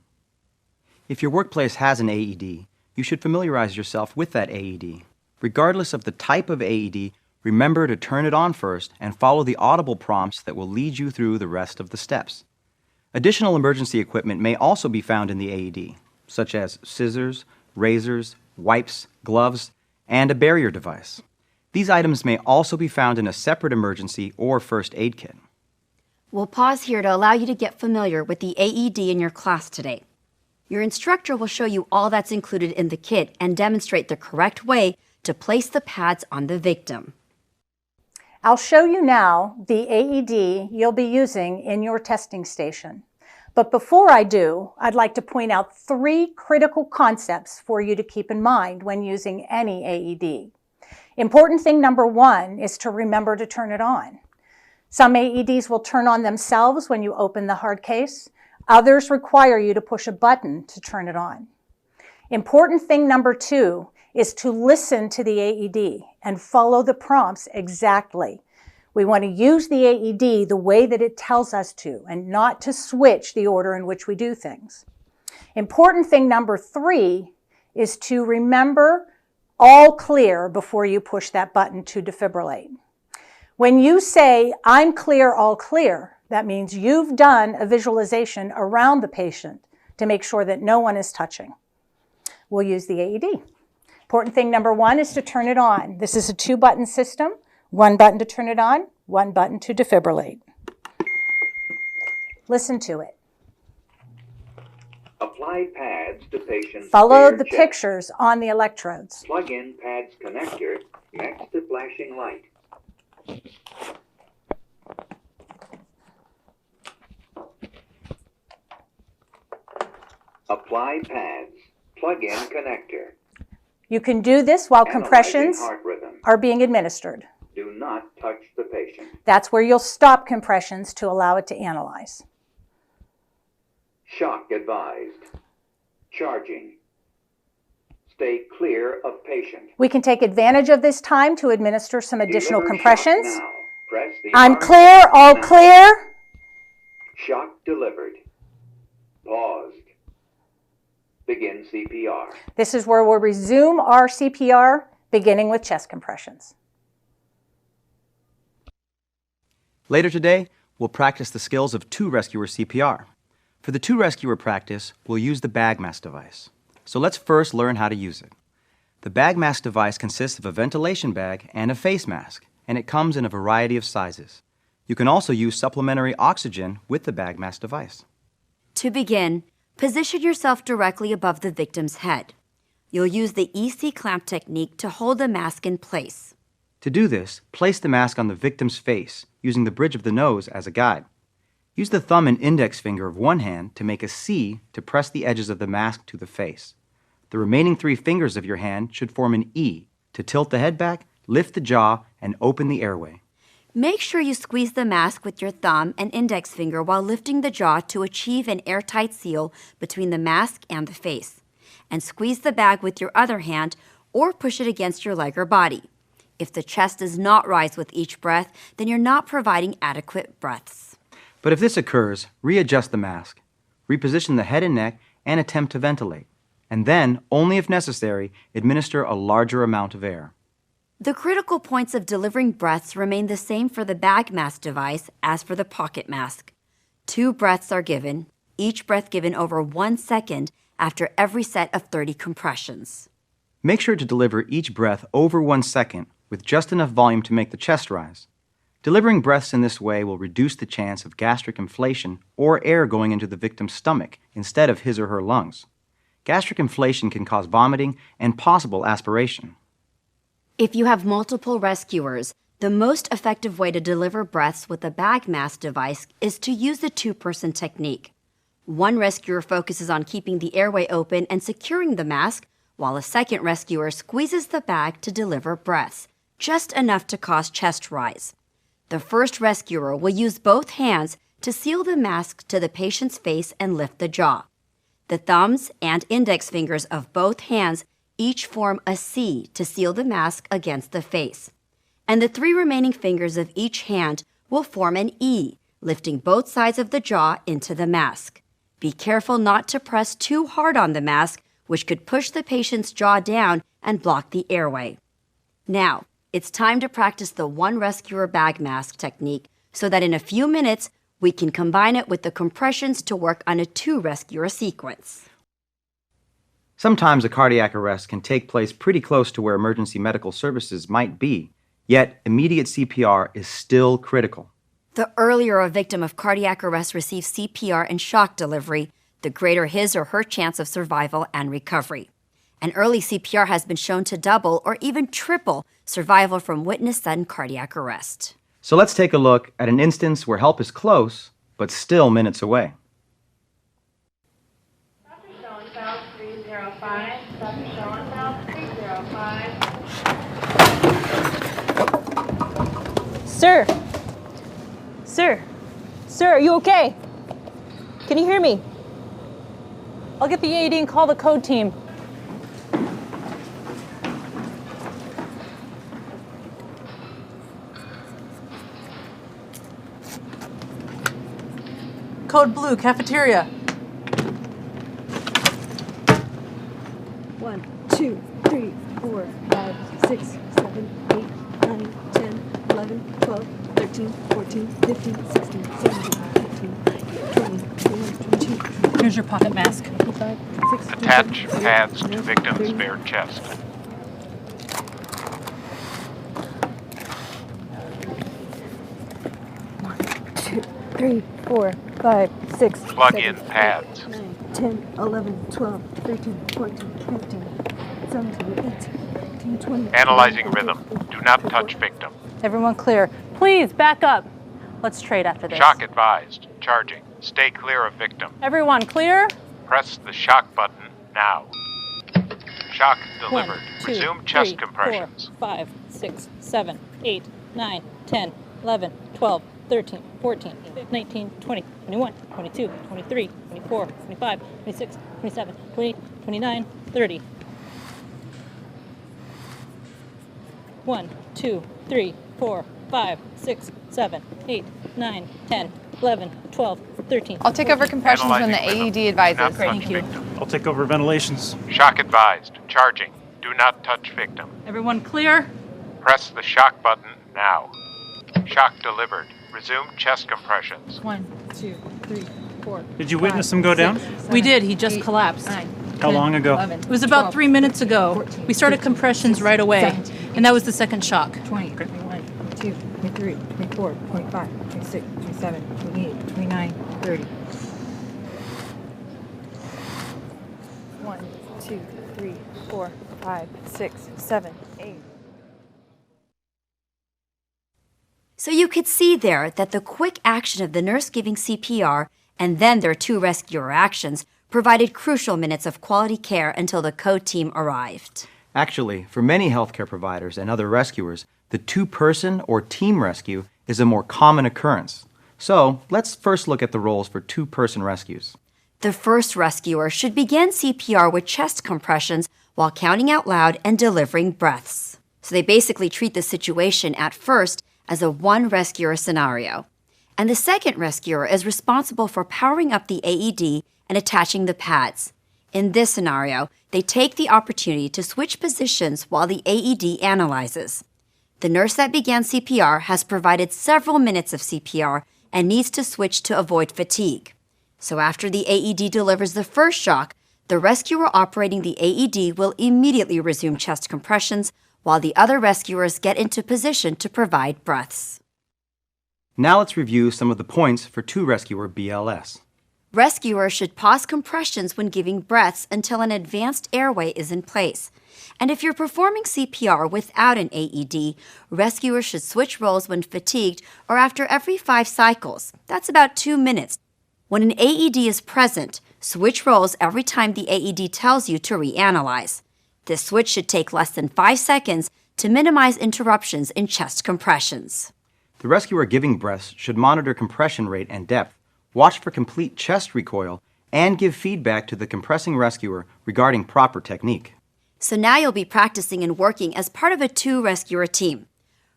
If your workplace has an AED, you should familiarize yourself with that AED. Regardless of the type of AED, remember to turn it on first and follow the audible prompts that will lead you through the rest of the steps. Additional emergency equipment may also be found in the AED, such as scissors, razors, wipes, gloves, and a barrier device. These items may also be found in a separate emergency or first aid kit. We'll pause here to allow you to get familiar with the AED in your class today. Your instructor will show you all that's included in the kit and demonstrate the correct way to place the pads on the victim. I'll show you now the AED you'll be using in your testing station. But before I do, I'd like to point out 3 critical concepts for you to keep in mind when using any AED. Important thing number 1 is to remember to turn it on. Some AEDs will turn on themselves when you open the hard case. Others require you to push a button to turn it on. Important thing number 2 is to listen to the AED and follow the prompts exactly. We want to use the AED the way that it tells us to and not to switch the order in which we do things. Important thing number 3 is to remember all clear before you push that button to defibrillate. When you say, "I'm clear, all clear," that means you've done a visualization around the patient to make sure that no one is touching. We'll use the AED. Important thing number 1 is to turn it on. This is a 2-button system. 1 button to turn it on, 1 button to defibrillate. Listen to it. Apply pads to patient's Follow bare the chest. pictures on the electrodes. Plug in pads connector next to flashing light. Apply pads. Plug in connector. You can do this while Analyzing compressions heart rhythm. are being administered. Do not touch the patient. That's where you'll stop compressions to allow it to analyze. Shock advised. Charging. Stay clear of patient. We can take advantage of this time to administer some additional Deliver compressions. shock now. Press the I'm arm clear, all now. clear. Shock delivered. Paused. Begin CPR. This is where we'll resume our CPR, beginning with chest compressions. Later today, we'll practice the skills of 2-rescuer CPR. For the 2-rescuer practice, we'll use the bag mask device. So let's first learn how to use it. The bag mask device consists of a ventilation bag and a face mask, and it comes in a variety of sizes. You can also use supplementary oxygen with the bag mask device. To begin, position yourself directly above the victim's head. You'll use the EC clamp technique to hold the mask in place. To do this, place the mask on the victim's face, using the bridge of the nose as a guide. Use the thumb and index finger of one hand to make a C to press the edges of the mask to the face. The remaining 3 fingers of your hand should form an E to tilt the head back, lift the jaw, and open the airway. Make sure you squeeze the mask with your thumb and index finger while lifting the jaw to achieve an airtight seal between the mask and the face. And squeeze the bag with your other hand or push it against your leg or body. If the chest does not rise with each breath, then you're not providing adequate breaths. But if this occurs, readjust the mask, reposition the head and neck, and attempt to ventilate. And then, only if necessary, administer a larger amount of air. The critical points of delivering breaths remain the same for the bag mask device as for the pocket mask. 2 breaths are given, each breath given over 1 second after every set of 30 compressions. Make sure to deliver each breath over 1 second with just enough volume to make the chest rise. Delivering breaths in this way will reduce the chance of gastric inflation or air going into the victim's stomach instead of his or her lungs. Gastric inflation can cause vomiting and possible aspiration. If you have multiple rescuers, the most effective way to deliver breaths with a bag mask device is to use the 2-person technique. One rescuer focuses on keeping the airway open and securing the mask, while a second rescuer squeezes the bag to deliver breaths, just enough to cause chest rise. The first rescuer will use both hands to seal the mask to the patient's face and lift the jaw. The thumbs and index fingers of both hands each form a C to seal the mask against the face. And the 3 remaining fingers of each hand will form an E, lifting both sides of the jaw into the mask. Be careful not to press too hard on the mask, which could push the patient's jaw down and block the airway. Now, it's time to practice the 1 rescuer bag mask technique so that in a few minutes, we can combine it with the compressions to work on a 2 rescuer sequence. Sometimes a cardiac arrest can take place pretty close to where emergency medical services might be, yet immediate CPR is still critical. The earlier a victim of cardiac arrest receives CPR and shock delivery, the greater his or her chance of survival and recovery. And early CPR has been shown to double or even triple survival from witnessed sudden cardiac arrest. So let's take a look at an instance where help is close, but still minutes away. Dr. Schoenfeld, 305. Dr. Schoenfeld, 305. Sir! Sir! Sir, are you okay? Can you hear me? I'll get the AED and call the code team. Code blue, cafeteria. 1, 2, 3, 4, 5, 6, 7, 8, 9, 10, 11, 12, 13, 14, 15, 16, 17, 18, 20, 21, 22. Here's your pocket mask. 25, 6, Attach pads to victim's bare chest. 2, 3, 4, 5, 6, Plug 7, in pads. 9, 10, 11, 12, 13, 14, 15, 17, 18, 19, 20. Analyzing rhythm. Do not touch victim. Everyone clear. Please, back up. Let's trade after this. Shock advised. Charging. Stay clear of victim. Everyone clear? Press the shock button now. Shock 1, delivered. 2, Resume 3, chest compressions. 4, 5, 6, 7, 8, 9, 10, 11, 12, 13, 14, 19, 20, 21, 22, 23, 24, 25, 26, 27, 28, 29, 30. 1, 2, 3, 4, 5, 6, 7, 8, 9, 10, 11, 12, 13. I'll take over compressions when the Analyzing AED advises. Not touch Thank you. victim. I'll take over ventilations. Shock advised. Charging. Do not touch victim. Everyone clear? Press the shock button now. Shock delivered. Resume chest compressions. 1, 2, 3, 4. Did you witness him go down? We did. He just collapsed. How long ago? It was about 3 minutes ago. We started compressions right away, and that was the second shock. 20, 21, 22, 23, 24, 25, 26, 27, 28, 29, 30. 1, 2, 3, 4, 5, 6, 7, 8. So you could see there that the quick action of the nurse giving CPR and then their 2 rescuer actions provided crucial minutes of quality care until the code team arrived. Actually, for many healthcare providers and other rescuers, the 2-person or team rescue is a more common occurrence. So let's first look at the roles for 2-person rescues. The first rescuer should begin CPR with chest compressions while counting out loud and delivering breaths. So they basically treat the situation at first as a 1 rescuer scenario. And the second rescuer is responsible for powering up the AED and attaching the pads. In this scenario, they take the opportunity to switch positions while the AED analyzes. The nurse that began CPR has provided several minutes of CPR and needs to switch to avoid fatigue. So after the AED delivers the first shock, the rescuer operating the AED will immediately resume chest compressions while the other rescuers get into position to provide breaths. Now let's review some of the points for two-rescuer BLS. Rescuers should pause compressions when giving breaths until an advanced airway is in place. And if you're performing CPR without an AED, rescuers should switch roles when fatigued or after every 5 cycles. That's about 2 minutes. When an AED is present, switch roles every time the AED tells you to reanalyze. This switch should take less than 5 seconds to minimize interruptions in chest compressions. The rescuer giving breaths should monitor compression rate and depth, watch for complete chest recoil, and give feedback to the compressing rescuer regarding proper technique. So now you'll be practicing and working as part of a 2-rescuer team.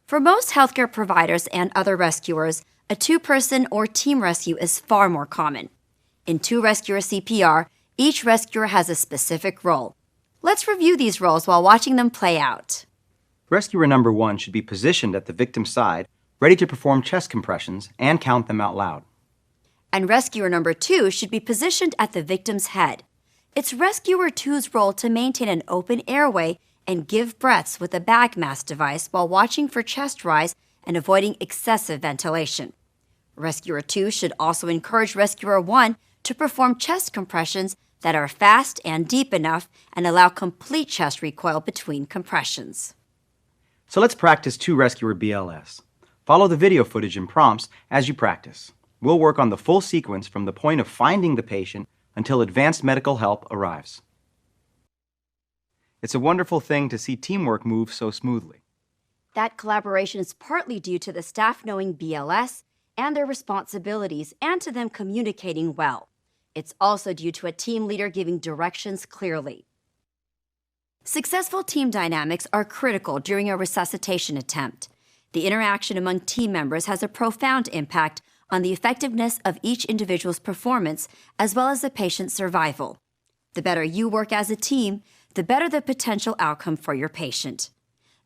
For most healthcare providers and other rescuers, a 2-person or team rescue is far more common. In 2-rescuer CPR, each rescuer has a specific role. Let's review these roles while watching them play out. Rescuer number 1 should be positioned at the victim's side, ready to perform chest compressions and count them out loud. And rescuer number 2 should be positioned at the victim's head. It's rescuer 2's role to maintain an open airway and give breaths with a bag mask device while watching for chest rise and avoiding excessive ventilation. Rescuer 2 should also encourage rescuer 1 to perform chest compressions that are fast and deep enough and allow complete chest recoil between compressions. So let's practice 2-rescuer BLS. Follow the video footage and prompts as you practice. We'll work on the full sequence from the point of finding the patient until advanced medical help arrives. It's a wonderful thing to see teamwork move so smoothly. That collaboration is partly due to the staff knowing BLS and their responsibilities and to them communicating well. It's also due to a team leader giving directions clearly. Successful team dynamics are critical during a resuscitation attempt. The interaction among team members has a profound impact on the effectiveness of each individual's performance as well as the patient's survival. The better you work as a team, the better the potential outcome for your patient.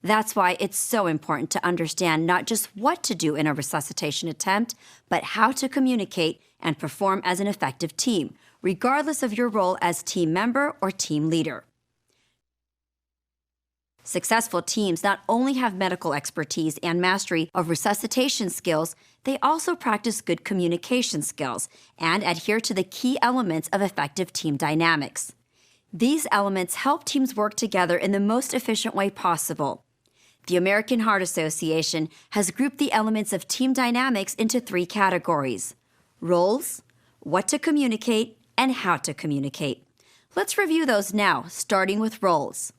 That's why it's so important to understand not just what to do in a resuscitation attempt, but how to communicate and perform as an effective team, regardless of your role as team member or team leader. Successful teams not only have medical expertise and mastery of resuscitation skills, they also practice good communication skills and adhere to the key elements of effective team dynamics. These elements help teams work together in the most efficient way possible. The American Heart Association has grouped the elements of team dynamics into 3 categories: roles, what to communicate, and how to communicate. Let's review those now, starting with roles.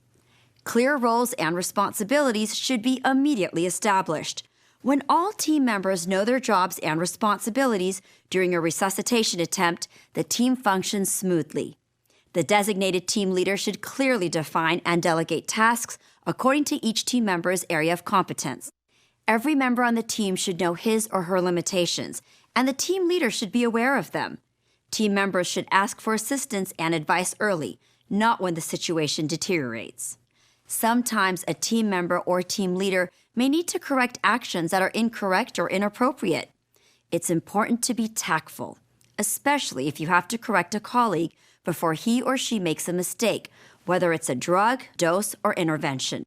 Clear roles and responsibilities should be immediately established. When all team members know their jobs and responsibilities during a resuscitation attempt, the team functions smoothly. The designated team leader should clearly define and delegate tasks according to each team member's area of competence. Every member on the team should know his or her limitations, and the team leader should be aware of them. Team members should ask for assistance and advice early, not when the situation deteriorates. Sometimes a team member or team leader may need to correct actions that are incorrect or inappropriate. It's important to be tactful, especially if you have to correct a colleague before he or she makes a mistake, whether it's a drug, dose, or intervention.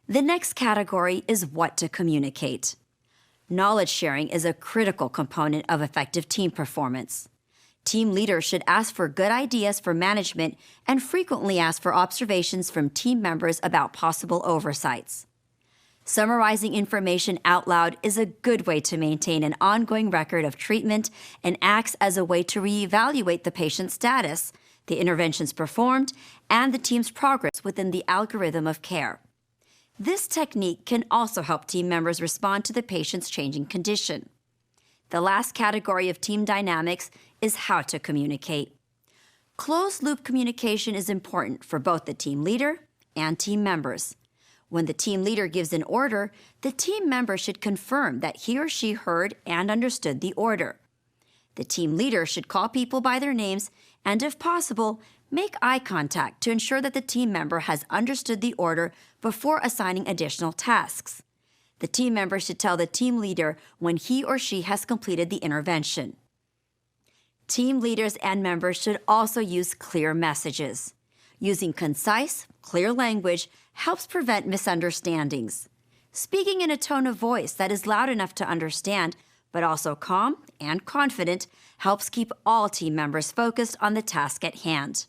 The next category is what to communicate. Knowledge sharing is a critical component of effective team performance. Team leaders should ask for good ideas for management and frequently ask for observations from team members about possible oversights. Summarizing information out loud is a good way to maintain an ongoing record of treatment and acts as a way to reevaluate the patient's status, the interventions performed, and the team's progress within the algorithm of care. This technique can also help team members respond to the patient's changing condition. The last category of team dynamics is how to communicate. Closed-loop communication is important for both the team leader and team members. When the team leader gives an order, the team member should confirm that he or she heard and understood the order. The team leader should call people by their names and, if possible, make eye contact to ensure that the team member has understood the order before assigning additional tasks. The team member should tell the team leader when he or she has completed the intervention. Team leaders and members should also use clear messages. Using concise, clear language helps prevent misunderstandings. Speaking in a tone of voice that is loud enough to understand, but also calm and confident, helps keep all team members focused on the task at hand.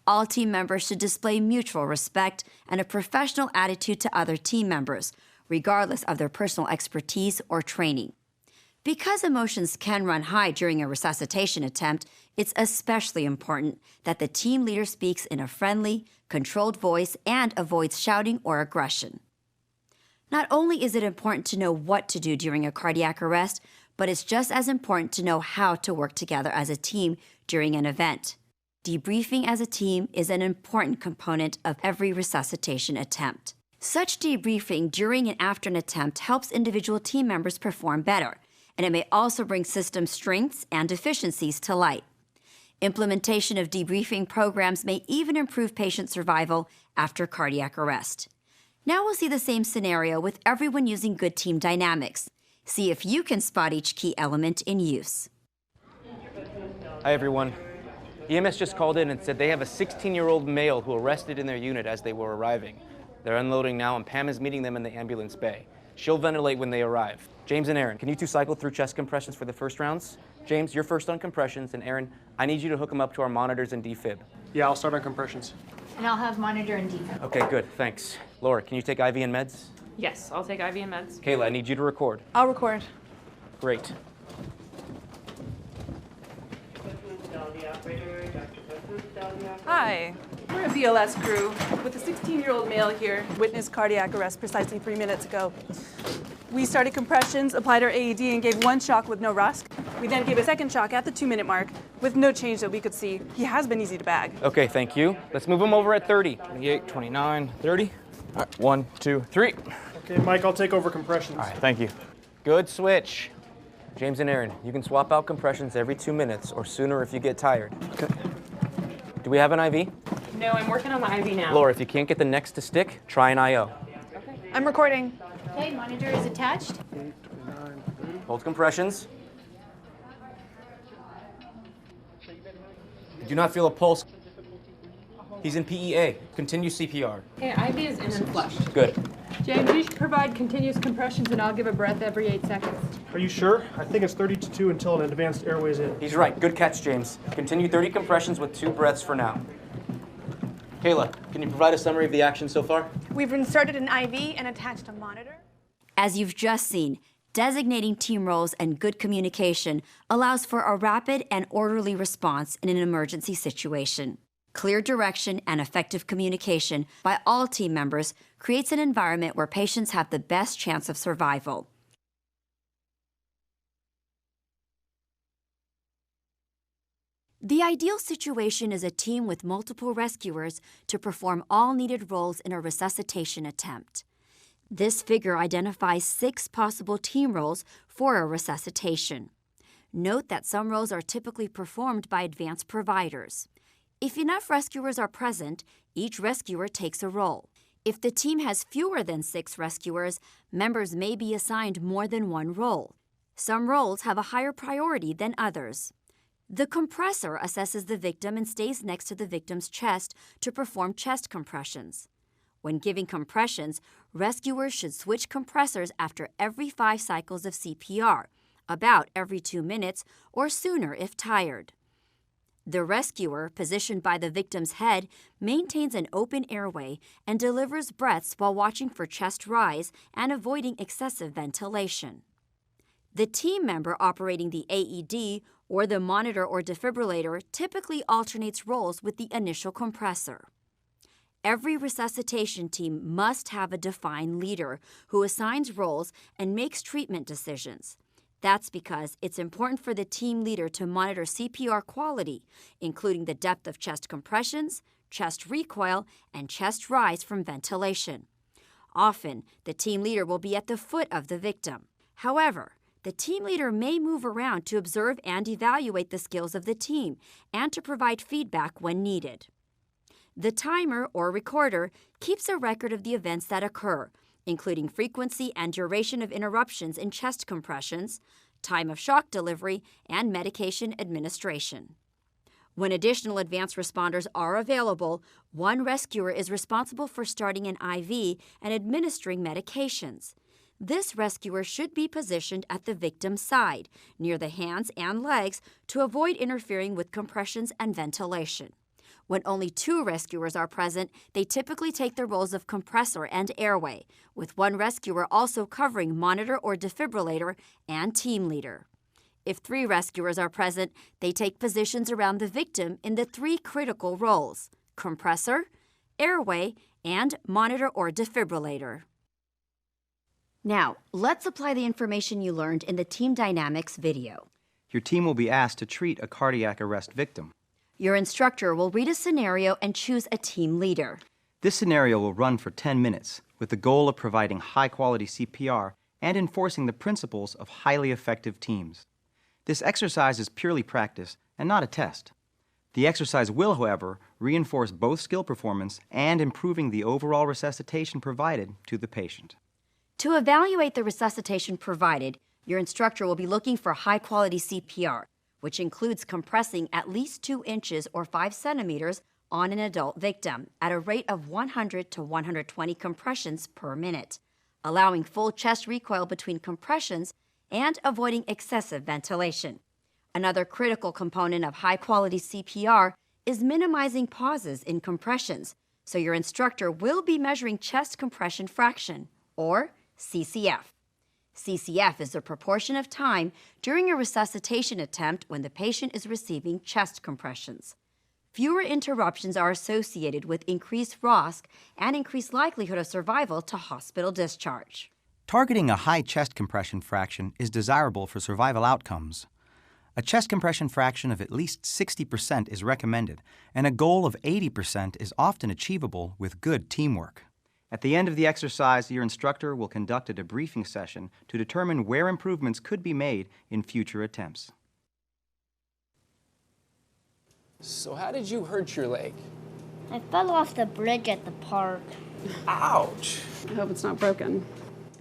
All team members should display mutual respect and a professional attitude to other team members, regardless of their personal expertise or training. Because emotions can run high during a resuscitation attempt, it's especially important that the team leader speaks in a friendly, controlled voice and avoids shouting or aggression. Not only is it important to know what to do during a cardiac arrest, but it's just as important to know how to work together as a team during an event. Debriefing as a team is an important component of every resuscitation attempt. Such debriefing during and after an attempt helps individual team members perform better, and it may also bring system strengths and deficiencies to light. Implementation of debriefing programs may even improve patient survival after cardiac arrest. Now we'll see the same scenario with everyone using good team dynamics. See if you can spot each key element in use. Hi, everyone. EMS just called in and said they have a 16-year-old male who arrested in their unit as they were arriving. They're unloading now, and Pam is meeting them in the ambulance bay. She'll ventilate when they arrive. James and Aaron, can you two cycle through chest compressions for the first rounds? James, you're first on compressions, and Aaron, I need you to hook them up to our monitors and defib. Yeah, I'll start on compressions. And I'll have monitor and defib. Okay, good, thanks. Laura, can you take IV and meds? Yes, I'll take IV and meds. Kayla, I need you to record. I'll record. Great. Hi, we're a BLS crew with a 16-year-old male here, witnessed cardiac arrest precisely 3 minutes ago. We started compressions, applied our AED, and gave one shock with no RUSC. We then gave a second shock at the 2-minute mark with no change that we could see. He has been easy to bag. Okay, thank you. Let's move him over at 30. 28, 29, 30. All right, 1, 2, 3. Okay, Mike, I'll take over compressions. All right, thank you. Good switch. James and Aaron, you can swap out compressions every 2 minutes or sooner if you get tired. Okay. Do we have an IV? No, I'm working on the IV now. Laura, if you can't get the next to stick, try an IO. Okay. I'm recording. Okay, monitor is attached. Hold compressions. I do not feel a pulse. He's in PEA. Continue CPR. Okay, IV is in and flushed. Good. James, you should provide continuous compressions and I'll give a breath every 8 seconds. Are you sure? I think it's 30 to 2 until an advanced airway's in. He's right. Good catch, James. Continue 30 compressions with 2 breaths for now. Kayla, can you provide a summary of the action so far? We've inserted an IV and attached a monitor. As you've just seen, designating team roles and good communication allows for a rapid and orderly response in an emergency situation. Clear direction and effective communication by all team members creates an environment where patients have the best chance of survival. The ideal situation is a team with multiple rescuers to perform all needed roles in a resuscitation attempt. This figure identifies 6 possible team roles for a resuscitation. Note that some roles are typically performed by advanced providers. If enough rescuers are present, each rescuer takes a role. If the team has fewer than 6 rescuers, members may be assigned more than one role. Some roles have a higher priority than others. The compressor assesses the victim and stays next to the victim's chest to perform chest compressions. When giving compressions, rescuers should switch compressors after every 5 cycles of CPR, about every 2 minutes or sooner if tired. The rescuer, positioned by the victim's head, maintains an open airway and delivers breaths while watching for chest rise and avoiding excessive ventilation. The team member operating the AED or the monitor or defibrillator typically alternates roles with the initial compressor. Every resuscitation team must have a defined leader who assigns roles and makes treatment decisions. That's because it's important for the team leader to monitor CPR quality, including the depth of chest compressions, chest recoil, and chest rise from ventilation. Often, the team leader will be at the foot of the victim. However, the team leader may move around to observe and evaluate the skills of the team and to provide feedback when needed. The timer or recorder keeps a record of the events that occur, including frequency and duration of interruptions in chest compressions, time of shock delivery, and medication administration. When additional advanced responders are available, one rescuer is responsible for starting an IV and administering medications. This rescuer should be positioned at the victim's side, near the hands and legs, to avoid interfering with compressions and ventilation. When only 2 rescuers are present, they typically take the roles of compressor and airway, with one rescuer also covering monitor or defibrillator and team leader. If 3 rescuers are present, they take positions around the victim in the 3 critical roles: compressor, airway, and monitor or defibrillator. Now, let's apply the information you learned in the Team Dynamics video. Your team will be asked to treat a cardiac arrest victim. Your instructor will read a scenario and choose a team leader. This scenario will run for 10 minutes with the goal of providing high-quality CPR and enforcing the principles of highly effective teams. This exercise is purely practice and not a test. The exercise will, however, reinforce both skill performance and improving the overall resuscitation provided to the patient. To evaluate the resuscitation provided, your instructor will be looking for high-quality CPR, which includes compressing at least 2 inches or 5 centimeters on an adult victim at a rate of 100 to 120 compressions per minute, allowing full chest recoil between compressions and avoiding excessive ventilation. Another critical component of high-quality CPR is minimizing pauses in compressions, so your instructor will be measuring chest compression fraction, or CCF. CCF is the proportion of time during a resuscitation attempt when the patient is receiving chest compressions. Fewer interruptions are associated with increased ROSC and increased likelihood of survival to hospital discharge. Targeting a high chest compression fraction is desirable for survival outcomes. A chest compression fraction of at least 60% is recommended, and a goal of 80% is often achievable with good teamwork. At the end of the exercise, your instructor will conduct a debriefing session to determine where improvements could be made in future attempts. So how did you hurt your leg? I fell off the bridge at the park. Ouch! I hope it's not broken.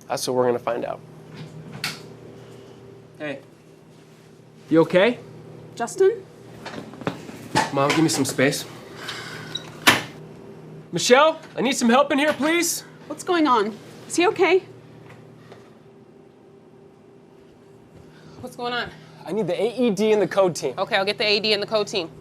That's what we're gonna find out. Hey. You okay? Justin? Mom, give me some space. Michelle, I need some help in here, please. What's going on? Is he okay? What's going on? I need the AED and the code team. Okay, I'll get the AD and the code team.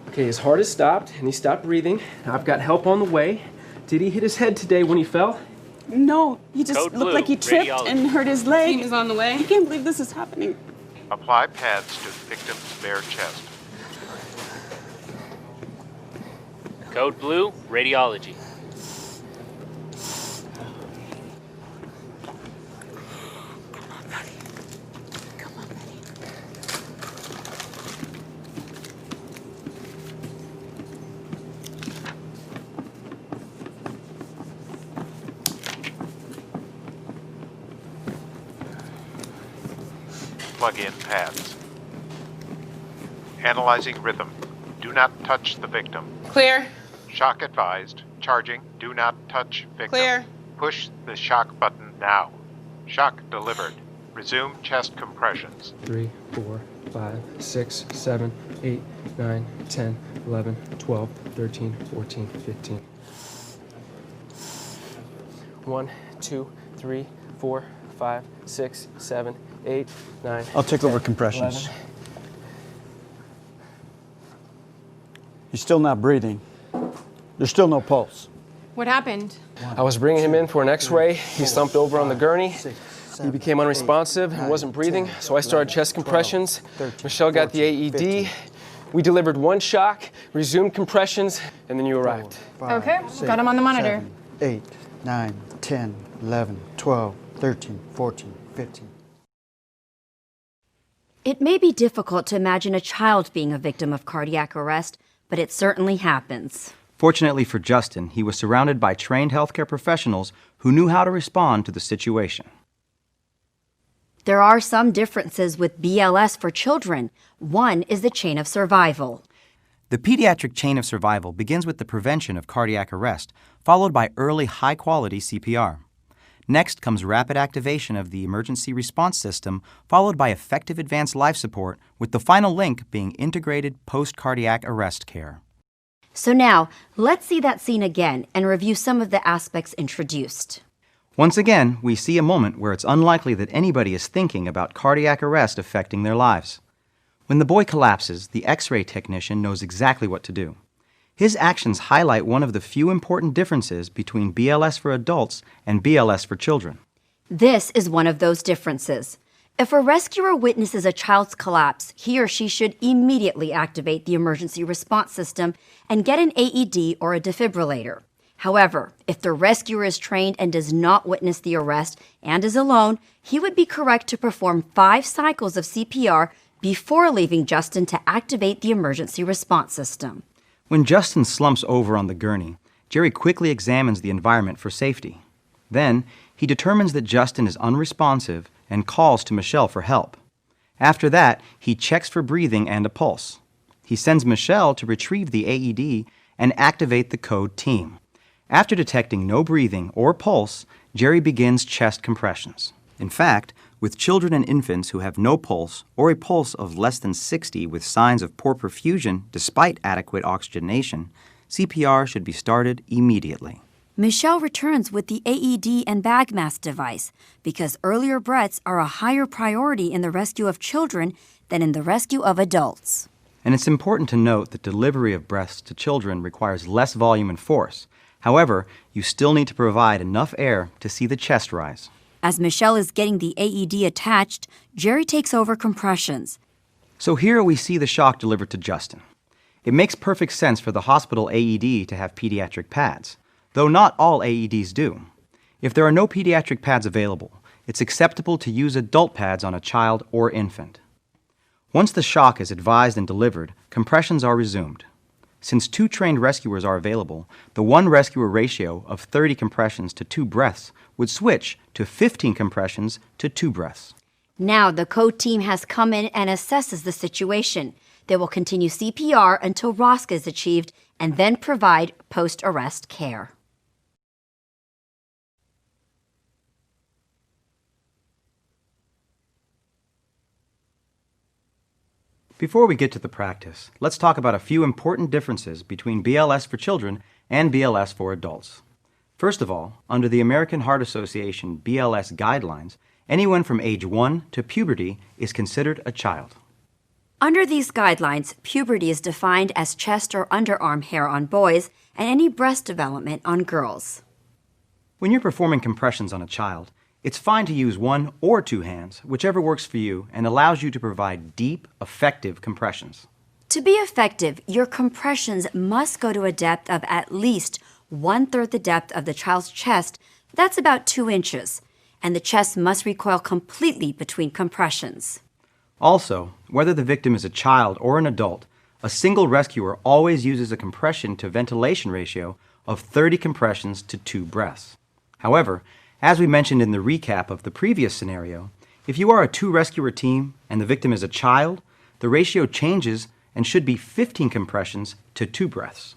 Okay, his heart has stopped, and he stopped breathing. I've got help on the way. Did he hit his head today when he fell? No, he just Code looked blue, like he tripped radiology. and hurt his leg. Team is on the way. I can't believe this is happening. Apply pads to the victim's bare chest. Code blue, radiology. Plug in pads. Analyzing rhythm. Do not touch the victim. Clear. Shock advised. Charging. Do not touch victim. Clear. Push the shock button now. Shock delivered. Resume chest compressions. 3, 4, 5, 6, 7, 8, 9, 10, 11, 12, 13, 14, 15. 1, 2, 3, 4, 5, 6, 7, 8, 9. I'll take 10, over compressions. 11. He's still not breathing. There's still no pulse. What happened? I was bringing him in for an x-ray. He slumped over on the gurney. He became unresponsive and wasn't breathing, so I started chest compressions. Michelle got the AED. We delivered 1 shock, resumed compressions, and then you arrived. Okay, got him on the monitor. 7, 8, 9, 10, 11, 12, 13, 14, 15. It may be difficult to imagine a child being a victim of cardiac arrest, but it certainly happens. Fortunately for Justin, he was surrounded by trained healthcare professionals who knew how to respond to the situation. There are some differences with BLS for children. One is the chain of survival. The pediatric chain of survival begins with the prevention of cardiac arrest, followed by early high-quality CPR. Next comes rapid activation of the emergency response system, followed by effective advanced life support, with the final link being integrated post-cardiac arrest care. So now, let's see that scene again and review some of the aspects introduced. Once again, we see a moment where it's unlikely that anybody is thinking about cardiac arrest affecting their lives. When the boy collapses, the X-ray technician knows exactly what to do. His actions highlight one of the few important differences between BLS for adults and BLS for children. This is one of those differences. If a rescuer witnesses a child's collapse, he or she should immediately activate the emergency response system and get an AED or a defibrillator. However, if the rescuer is trained and does not witness the arrest and is alone, he would be correct to perform 5 cycles of CPR before leaving Justin to activate the emergency response system. When Justin slumps over on the gurney, Jerry quickly examines the environment for safety. Then, he determines that Justin is unresponsive and calls to Michelle for help. After that, he checks for breathing and a pulse. He sends Michelle to retrieve the AED and activate the code team. After detecting no breathing or pulse, Jerry begins chest compressions. In fact, with children and infants who have no pulse or a pulse of less than 60 with signs of poor perfusion despite adequate oxygenation, CPR should be started immediately. Michelle returns with the AED and bag mask device because earlier breaths are a higher priority in the rescue of children than in the rescue of adults. And it's important to note that delivery of breaths to children requires less volume and force. However, you still need to provide enough air to see the chest rise. As Michelle is getting the AED attached, Jerry takes over compressions. So here we see the shock delivered to Justin. It makes perfect sense for the hospital AED to have pediatric pads, though not all AEDs do. If there are no pediatric pads available, it's acceptable to use adult pads on a child or infant. Once the shock is advised and delivered, compressions are resumed. Since 2 trained rescuers are available, the 1 rescuer ratio of 30 compressions to 2 breaths would switch to 15 compressions to 2 breaths. Now the code team has come in and assesses the situation. They will continue CPR until ROSC is achieved and then provide post-arrest care. Before we get to the practice, let's talk about a few important differences between BLS for children and BLS for adults. First of all, under the American Heart Association BLS guidelines, anyone from age 1 to puberty is considered a child. Under these guidelines, puberty is defined as chest or underarm hair on boys and any breast development on girls. When you're performing compressions on a child, it's fine to use 1 or 2 hands, whichever works for you and allows you to provide deep, effective compressions. To be effective, your compressions must go to a depth of at least 1/3 the depth of the child's chest. That's about 2 inches. And the chest must recoil completely between compressions. Also, whether the victim is a child or an adult, a single rescuer always uses a compression to ventilation ratio of 30 compressions to 2 breaths. However, as we mentioned in the recap of the previous scenario, if you are a 2 rescuer team and the victim is a child, the ratio changes and should be 15 compressions to 2 breaths.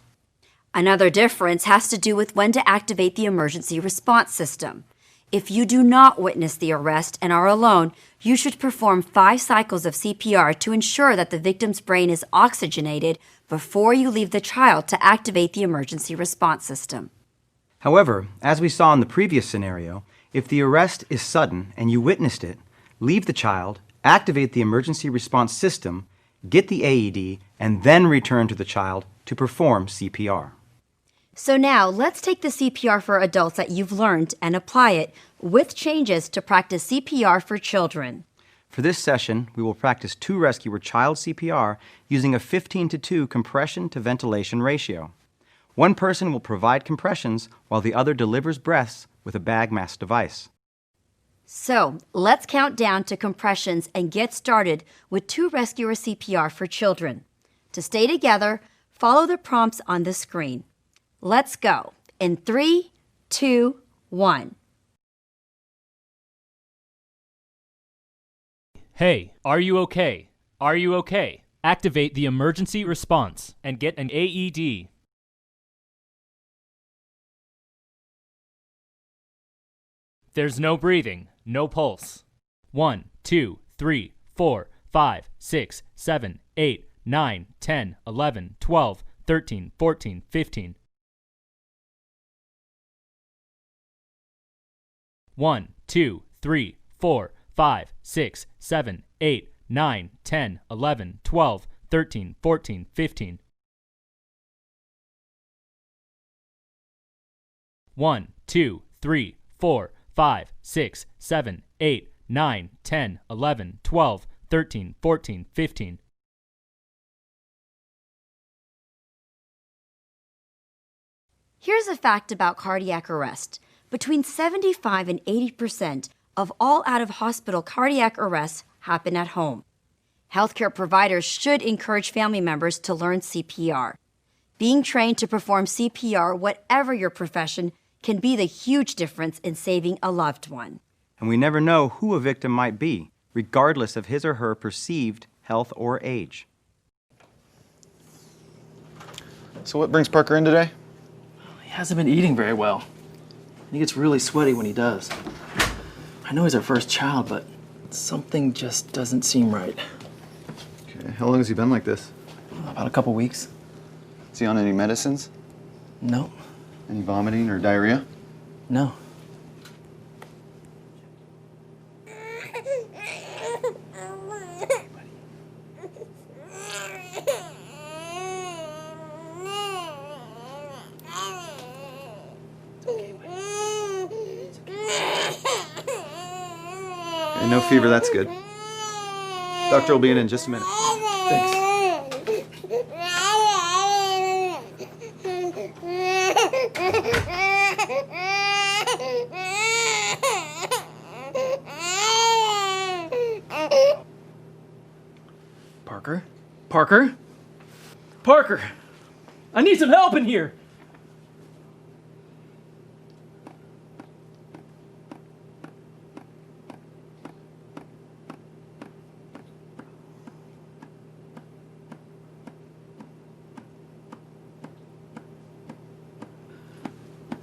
Another difference has to do with when to activate the emergency response system. If you do not witness the arrest and are alone, you should perform 5 cycles of CPR to ensure that the victim's brain is oxygenated before you leave the child to activate the emergency response system. However, as we saw in the previous scenario, if the arrest is sudden and you witnessed it, leave the child, activate the emergency response system, get the AED, and then return to the child to perform CPR. So now, let's take the CPR for adults that you've learned and apply it with changes to practice CPR for children. For this session, we will practice 2 rescuer child CPR using a 15:2 compression to ventilation ratio. One person will provide compressions while the other delivers breaths with a bag mask device. So, let's count down to compressions and get started with 2 rescuer CPR for children. To stay together, follow the prompts on the screen. Let's go. In 3, 2, 1. Hey, are you okay? Are you okay? Activate the emergency response and get an AED. There's no breathing, no pulse. 1, 2, 3, 4, 5, 6, 7, 8, 9, 10, 11, 12, 13, 14, 15. 1, 2, 3, 4, 5, 6, 7, 8, 9, 10, 11, 12, 13, 14, 15. 1, 2, 3, 4, 5, 6, 7, 8, 9, 10, 11, 12, 13, 14, 15. Here's a fact about cardiac arrest. Between 75 and 80% of all out-of-hospital cardiac arrests happen at home. Healthcare providers should encourage family members to learn CPR. Being trained to perform CPR, whatever your profession, can be the huge difference in saving a loved one. And we never know who a victim might be, regardless of his or her perceived health or age. So what brings Parker in today? He hasn't been eating very well. He gets really sweaty when he does. I know he's our first child, but something just doesn't seem right. Okay, how long has he been like this? About a couple weeks. Is he on any medicines? No. Any vomiting or diarrhea? No. Okay, no fever, that's good. Doctor will be in just a minute. Thanks. Parker? Parker? Parker! I need some help in here!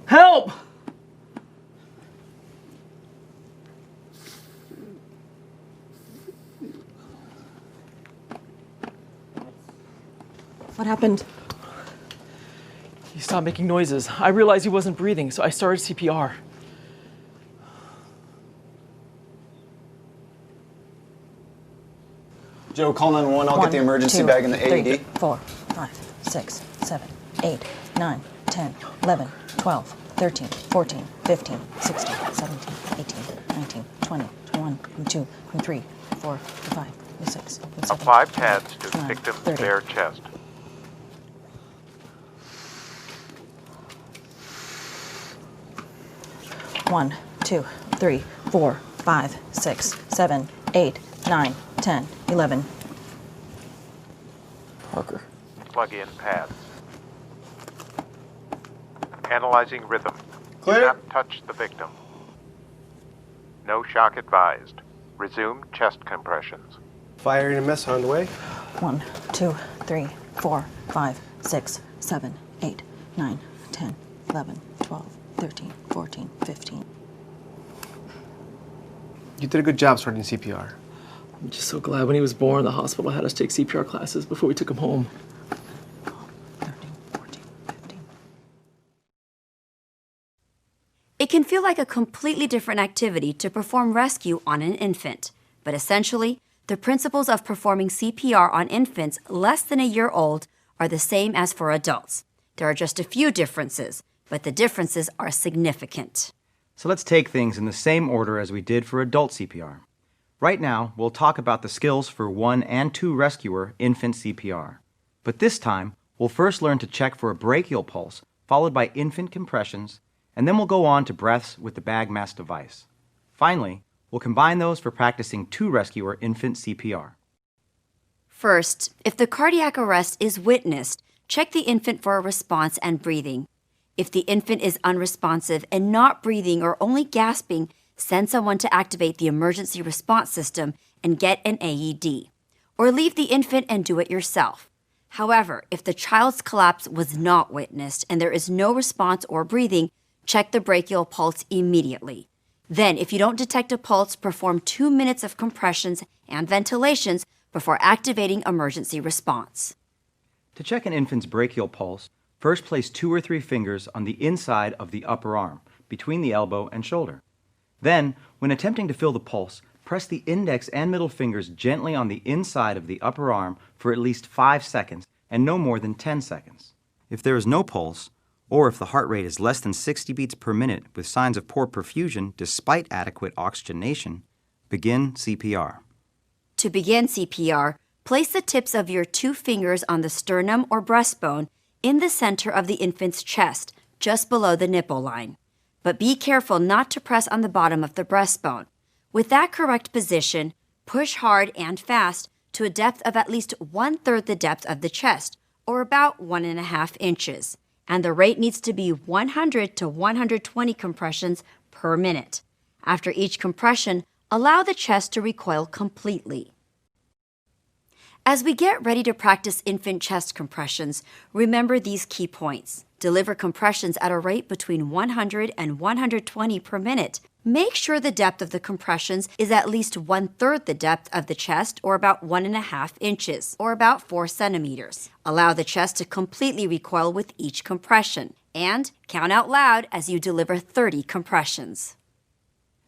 Help! What happened? He stopped making noises. I realized he wasn't breathing, so I started CPR. Joe, call 911. I'll get the emergency bag and the AED. 4, 5, 6, 7, 8, 9, 10, 11, 12, 13, 14, 15, 16, 17, 18, 19, 20, 21, 22, 23, 24, 25, 26, 27. Apply pads to 29, victim's 30. bare chest. One, 2, 3, 4, 5, 6, 7, 8, 9, 10, 11. Parker. Plug in pads. Analyzing rhythm. Clear. Do not touch the victim. No shock advised. Resume chest compressions. Fire EMS on the way. 1, 2, 3, 4, 5, 6, 7, 8, 9, 10, 11, 12, 13, 14, 15. You did a good job starting CPR. I'm just so glad when he was born, the hospital had us take CPR classes before we took him home. 13, 14, 15. It can feel like a completely different activity to perform rescue on an infant, but essentially, the principles of performing CPR on infants less than a year old are the same as for adults. There are just a few differences, but the differences are significant. So let's take things in the same order as we did for adult CPR. Right now, we'll talk about the skills for 1 and 2 rescuer infant CPR. But this time, we'll first learn to check for a brachial pulse, followed by infant compressions, and then we'll go on to breaths with the bag mask device. Finally, we'll combine those for practicing 2 rescuer infant CPR. First, if the cardiac arrest is witnessed, check the infant for a response and breathing. If the infant is unresponsive and not breathing or only gasping, send someone to activate the emergency response system and get an AED. Or leave the infant and do it yourself. However, if the child's collapse was not witnessed and there is no response or breathing, check the brachial pulse immediately. Then, if you don't detect a pulse, perform 2 minutes of compressions and ventilations before activating emergency response. To check an infant's brachial pulse, first place 2 or 3 fingers on the inside of the upper arm, between the elbow and shoulder. Then, when attempting to feel the pulse, press the index and middle fingers gently on the inside of the upper arm for at least 5 seconds and no more than 10 seconds. If there is no pulse, or if the heart rate is less than 60 beats per minute with signs of poor perfusion despite adequate oxygenation, begin CPR. To begin CPR, place the tips of your 2 fingers on the sternum or breastbone in the center of the infant's chest, just below the nipple line. But be careful not to press on the bottom of the breastbone. With that correct position, push hard and fast to a depth of at least 1/3 the depth of the chest, or about 1.5 inches. And the rate needs to be 100 to 120 compressions per minute. After each compression, allow the chest to recoil completely. As we get ready to practice infant chest compressions, remember these key points. Deliver compressions at a rate between 100 and 120 per minute. Make sure the depth of the compressions is at least 1/3 the depth of the chest, or about 1.5 inches, or about 4 centimeters. Allow the chest to completely recoil with each compression. And count out loud as you deliver 30 compressions.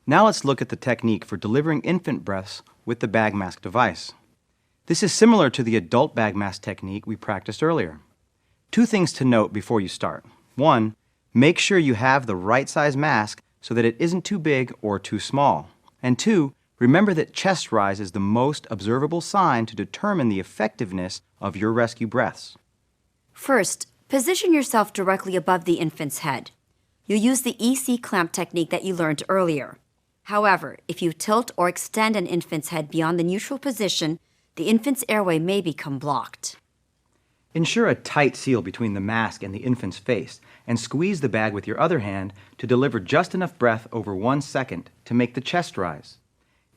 Now let's look at the technique for delivering infant breaths with the bag mask device. This is similar to the adult bag mask technique we practiced earlier. 2 things to note before you start. 1, make sure you have the right size mask so that it isn't too big or too small. And 2, remember that chest rise is the most observable sign to determine the effectiveness of your rescue breaths. First, position yourself directly above the infant's head. You'll use the EC clamp technique that you learned earlier. However, if you tilt or extend an infant's head beyond the neutral position, the infant's airway may become blocked. Ensure a tight seal between the mask and the infant's face, and squeeze the bag with your other hand to deliver just enough breath over 1 second to make the chest rise.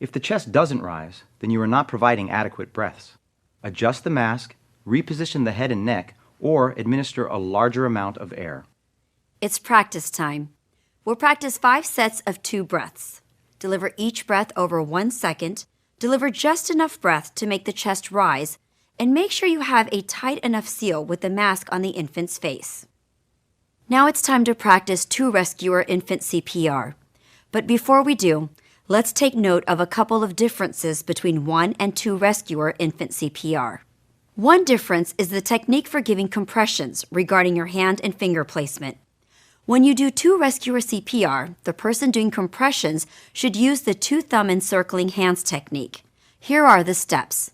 If the chest doesn't rise, then you are not providing adequate breaths. Adjust the mask, reposition the head and neck, or administer a larger amount of air. It's practice time. We'll practice 5 sets of 2 breaths. Deliver each breath over 1 second, deliver just enough breath to make the chest rise, and make sure you have a tight enough seal with the mask on the infant's face. Now it's time to practice 2 rescuer infant CPR. But before we do, let's take note of a couple of differences between 1 and 2 rescuer infant CPR. One difference is the technique for giving compressions regarding your hand and finger placement. When you do 2 rescuer CPR, the person doing compressions should use the 2-thumb encircling hands technique. Here are the steps.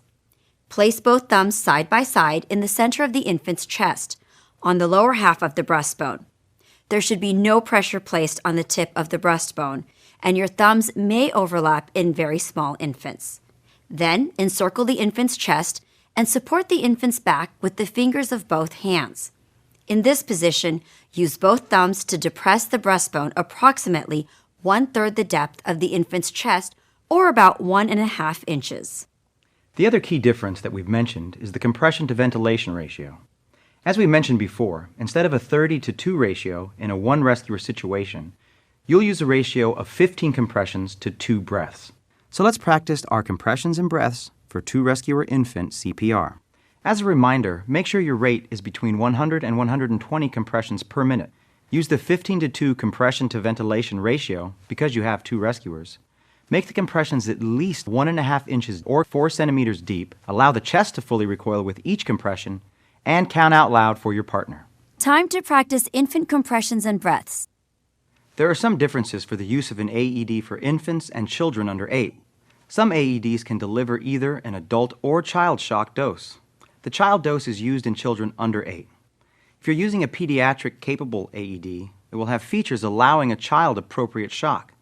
Place both thumbs side by side in the center of the infant's chest, on the lower half of the breastbone. There should be no pressure placed on the tip of the breastbone, and your thumbs may overlap in very small infants. Then, encircle the infant's chest and support the infant's back with the fingers of both hands. In this position, use both thumbs to depress the breastbone approximately 1/3 the depth of the infant's chest, or about 1.5 inches. The other key difference that we've mentioned is the compression to ventilation ratio. As we mentioned before, instead of a 30-to-2 ratio in a 1 rescuer situation, you'll use a ratio of 15 compressions to 2 breaths. So let's practice our compressions and breaths for 2 rescuer infant CPR. As a reminder, make sure your rate is between 100 and 120 compressions per minute. Use the 15-to-2 compression to ventilation ratio because you have 2 rescuers. Make the compressions at least 1.5 inches or 4 centimeters deep. Allow the chest to fully recoil with each compression, and count out loud for your partner. Time to practice infant compressions and breaths. There are some differences for the use of an AED for infants and children under 8. Some AEDs can deliver either an adult or child shock dose. The child dose is used in children under 8. If you're using a pediatric capable AED, it will have features allowing a child appropriate shock.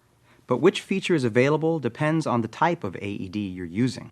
But which feature is available depends on the type of AED you're using.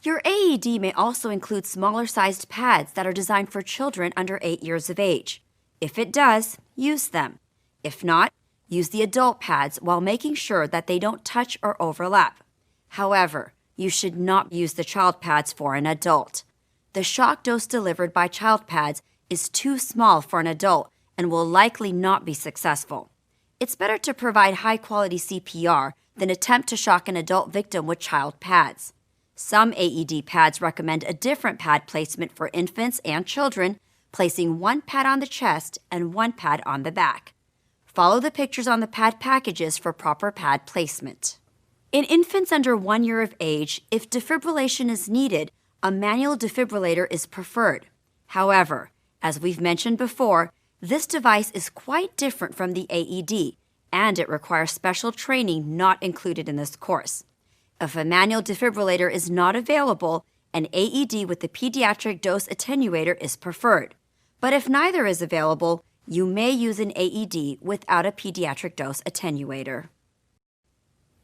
Your AED may also include smaller-sized pads that are designed for children under 8 years of age. If it does, use them. If not, use the adult pads while making sure that they don't touch or overlap. However, you should not use the child pads for an adult. The shock dose delivered by child pads is too small for an adult and will likely not be successful. It's better to provide high-quality CPR than attempt to shock an adult victim with child pads. Some AED pads recommend a different pad placement for infants and children, placing one pad on the chest and one pad on the back. Follow the pictures on the pad packages for proper pad placement. In infants under 1 year of age, if defibrillation is needed, a manual defibrillator is preferred. However, as we've mentioned before, this device is quite different from the AED, and it requires special training not included in this course. If a manual defibrillator is not available, an AED with the pediatric dose attenuator is preferred. But if neither is available, you may use an AED without a pediatric dose attenuator.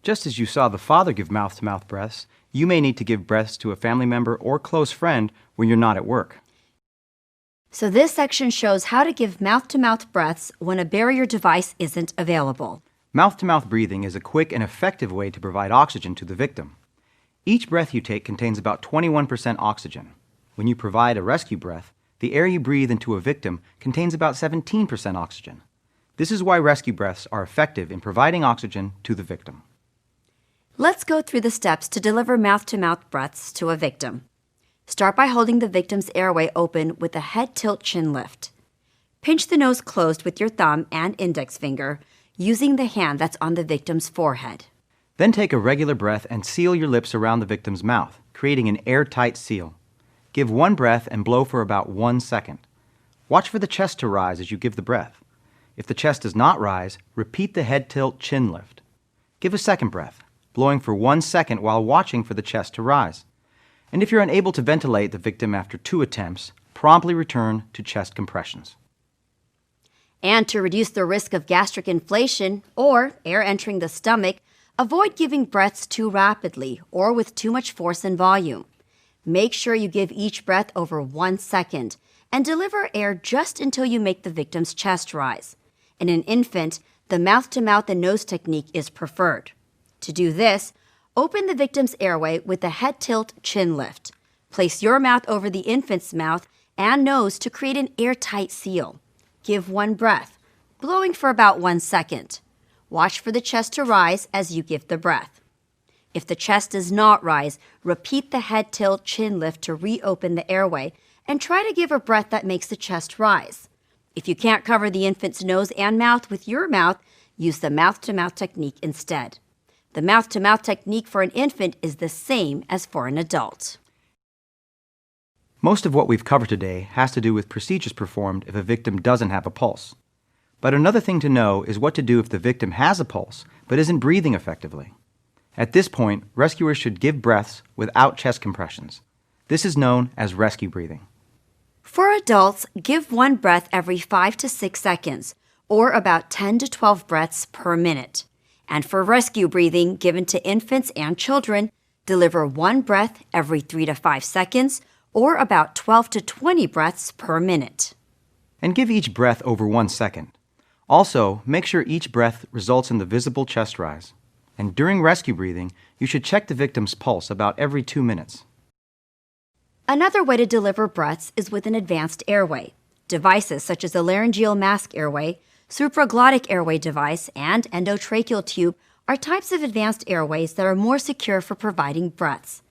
Just as you saw the father give mouth-to-mouth breaths, you may need to give breaths to a family member or close friend when you're not at work. So this section shows how to give mouth-to-mouth breaths when a barrier device isn't available. Mouth-to-mouth breathing is a quick and effective way to provide oxygen to the victim. Each breath you take contains about 21% oxygen. When you provide a rescue breath, the air you breathe into a victim contains about 17% oxygen. This is why rescue breaths are effective in providing oxygen to the victim. Let's go through the steps to deliver mouth-to-mouth breaths to a victim. Start by holding the victim's airway open with a head tilt chin lift. Pinch the nose closed with your thumb and index finger, using the hand that's on the victim's forehead. Then take a regular breath and seal your lips around the victim's mouth, creating an airtight seal. Give one breath and blow for about 1 second. Watch for the chest to rise as you give the breath. If the chest does not rise, repeat the head tilt chin lift. Give a second breath, blowing for 1 second while watching for the chest to rise. And if you're unable to ventilate the victim after 2 attempts, promptly return to chest compressions. And to reduce the risk of gastric inflation or air entering the stomach, avoid giving breaths too rapidly or with too much force and volume. Make sure you give each breath over 1 second and deliver air just until you make the victim's chest rise. In an infant, the mouth-to-mouth and nose technique is preferred. To do this, open the victim's airway with a head tilt chin lift. Place your mouth over the infant's mouth and nose to create an airtight seal. Give one breath, blowing for about 1 second. Watch for the chest to rise as you give the breath. If the chest does not rise, repeat the head tilt chin lift to reopen the airway and try to give a breath that makes the chest rise. If you can't cover the infant's nose and mouth with your mouth, use the mouth-to-mouth technique instead. The mouth-to-mouth technique for an infant is the same as for an adult. Most of what we've covered today has to do with procedures performed if a victim doesn't have a pulse. But another thing to know is what to do if the victim has a pulse but isn't breathing effectively. At this point, rescuers should give breaths without chest compressions. This is known as rescue breathing. For adults, give one breath every 5 to 6 seconds, or about 10 to 12 breaths per minute. And for rescue breathing given to infants and children, deliver one breath every 3 to 5 seconds, or about 12 to 20 breaths per minute. And give each breath over 1 second. Also, make sure each breath results in the visible chest rise. And during rescue breathing, you should check the victim's pulse about every 2 minutes. Another way to deliver breaths is with an advanced airway. Devices such as a laryngeal mask airway, supraglottic airway device, and endotracheal tube are types of advanced airways that are more secure for providing breaths.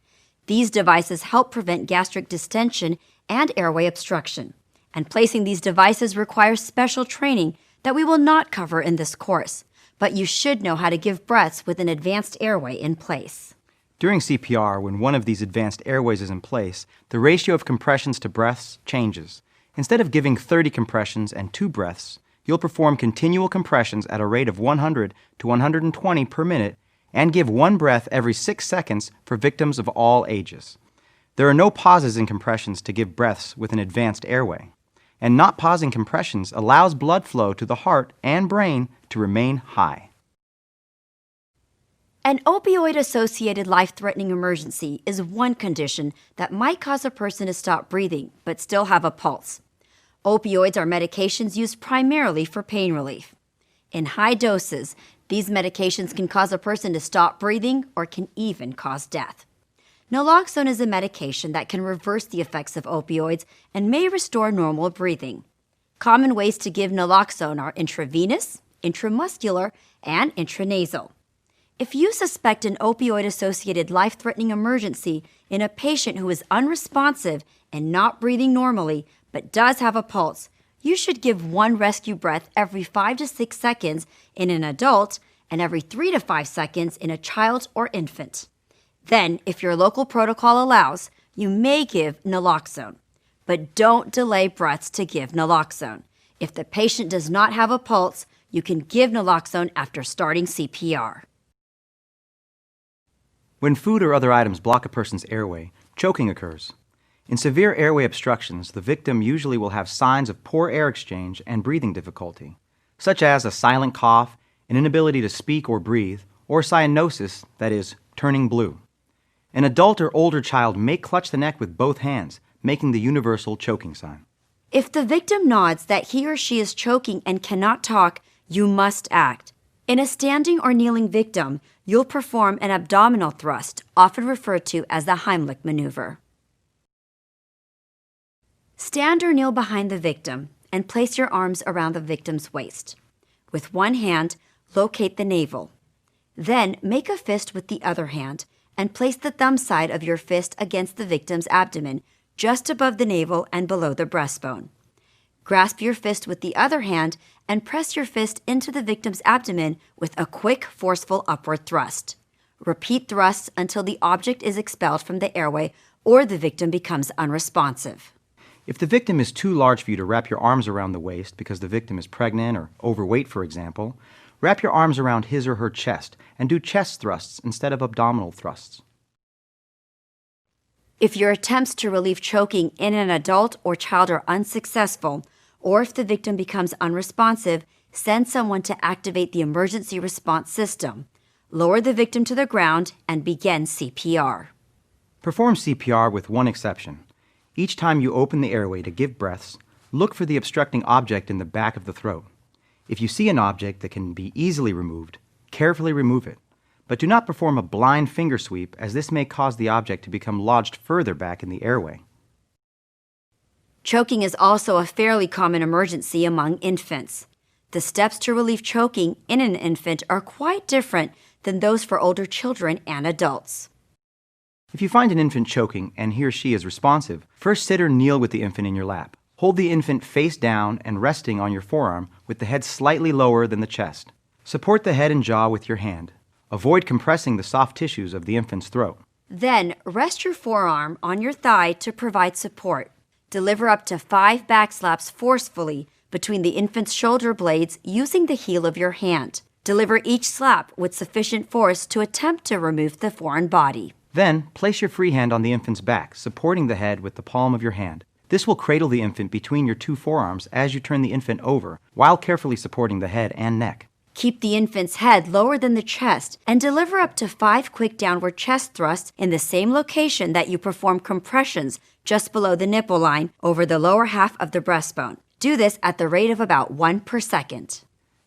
These devices help prevent gastric distension and airway obstruction. And placing these devices requires special training that we will not cover in this course, but you should know how to give breaths with an advanced airway in place. During CPR, when one of these advanced airways is in place, the ratio of compressions to breaths changes. Instead of giving 30 compressions and 2 breaths, you'll perform continual compressions at a rate of 100 to 120 per minute and give one breath every 6 seconds for victims of all ages. There are no pauses in compressions to give breaths with an advanced airway. And not pausing compressions allows blood flow to the heart and brain to remain high. An opioid-associated life-threatening emergency is one condition that might cause a person to stop breathing but still have a pulse. Opioids are medications used primarily for pain relief. In high doses, these medications can cause a person to stop breathing or can even cause death. Naloxone is a medication that can reverse the effects of opioids and may restore normal breathing. Common ways to give naloxone are intravenous, intramuscular, and intranasal. If you suspect an opioid-associated life-threatening emergency in a patient who is unresponsive and not breathing normally but does have a pulse, you should give one rescue breath every 5 to 6 seconds in an adult and every 3 to 5 seconds in a child or infant. Then, if your local protocol allows, you may give naloxone. But don't delay breaths to give naloxone. If the patient does not have a pulse, you can give naloxone after starting CPR. When food or other items block a person's airway, choking occurs. In severe airway obstructions, the victim usually will have signs of poor air exchange and breathing difficulty, such as a silent cough, an inability to speak or breathe, or cyanosis, that is, turning blue. An adult or older child may clutch the neck with both hands, making the universal choking sign. If the victim nods that he or she is choking and cannot talk, you must act. In a standing or kneeling victim, you'll perform an abdominal thrust, often referred to as the Heimlich maneuver. Stand or kneel behind the victim and place your arms around the victim's waist. With one hand, locate the navel. Then make a fist with the other hand and place the thumb side of your fist against the victim's abdomen, just above the navel and below the breastbone. Grasp your fist with the other hand and press your fist into the victim's abdomen with a quick, forceful upward thrust. Repeat thrusts until the object is expelled from the airway or the victim becomes unresponsive. If the victim is too large for you to wrap your arms around the waist because the victim is pregnant or overweight, for example, wrap your arms around his or her chest and do chest thrusts instead of abdominal thrusts. If your attempts to relieve choking in an adult or child are unsuccessful, or if the victim becomes unresponsive, send someone to activate the emergency response system. Lower the victim to the ground and begin CPR. Perform CPR with one exception. Each time you open the airway to give breaths, look for the obstructing object in the back of the throat. If you see an object that can be easily removed, carefully remove it. But do not perform a blind finger sweep, as this may cause the object to become lodged further back in the airway. Choking is also a fairly common emergency among infants. The steps to relieve choking in an infant are quite different than those for older children and adults. If you find an infant choking and he or she is responsive, first sit or kneel with the infant in your lap. Hold the infant face down and resting on your forearm with the head slightly lower than the chest. Support the head and jaw with your hand. Avoid compressing the soft tissues of the infant's throat. Then rest your forearm on your thigh to provide support. Deliver up to 5 back slaps forcefully between the infant's shoulder blades using the heel of your hand. Deliver each slap with sufficient force to attempt to remove the foreign body. Then, place your free hand on the infant's back, supporting the head with the palm of your hand. This will cradle the infant between your 2 forearms as you turn the infant over, while carefully supporting the head and neck. Keep the infant's head lower than the chest and deliver up to 5 quick downward chest thrusts in the same location that you perform compressions just below the nipple line over the lower half of the breastbone. Do this at the rate of about 1 per second.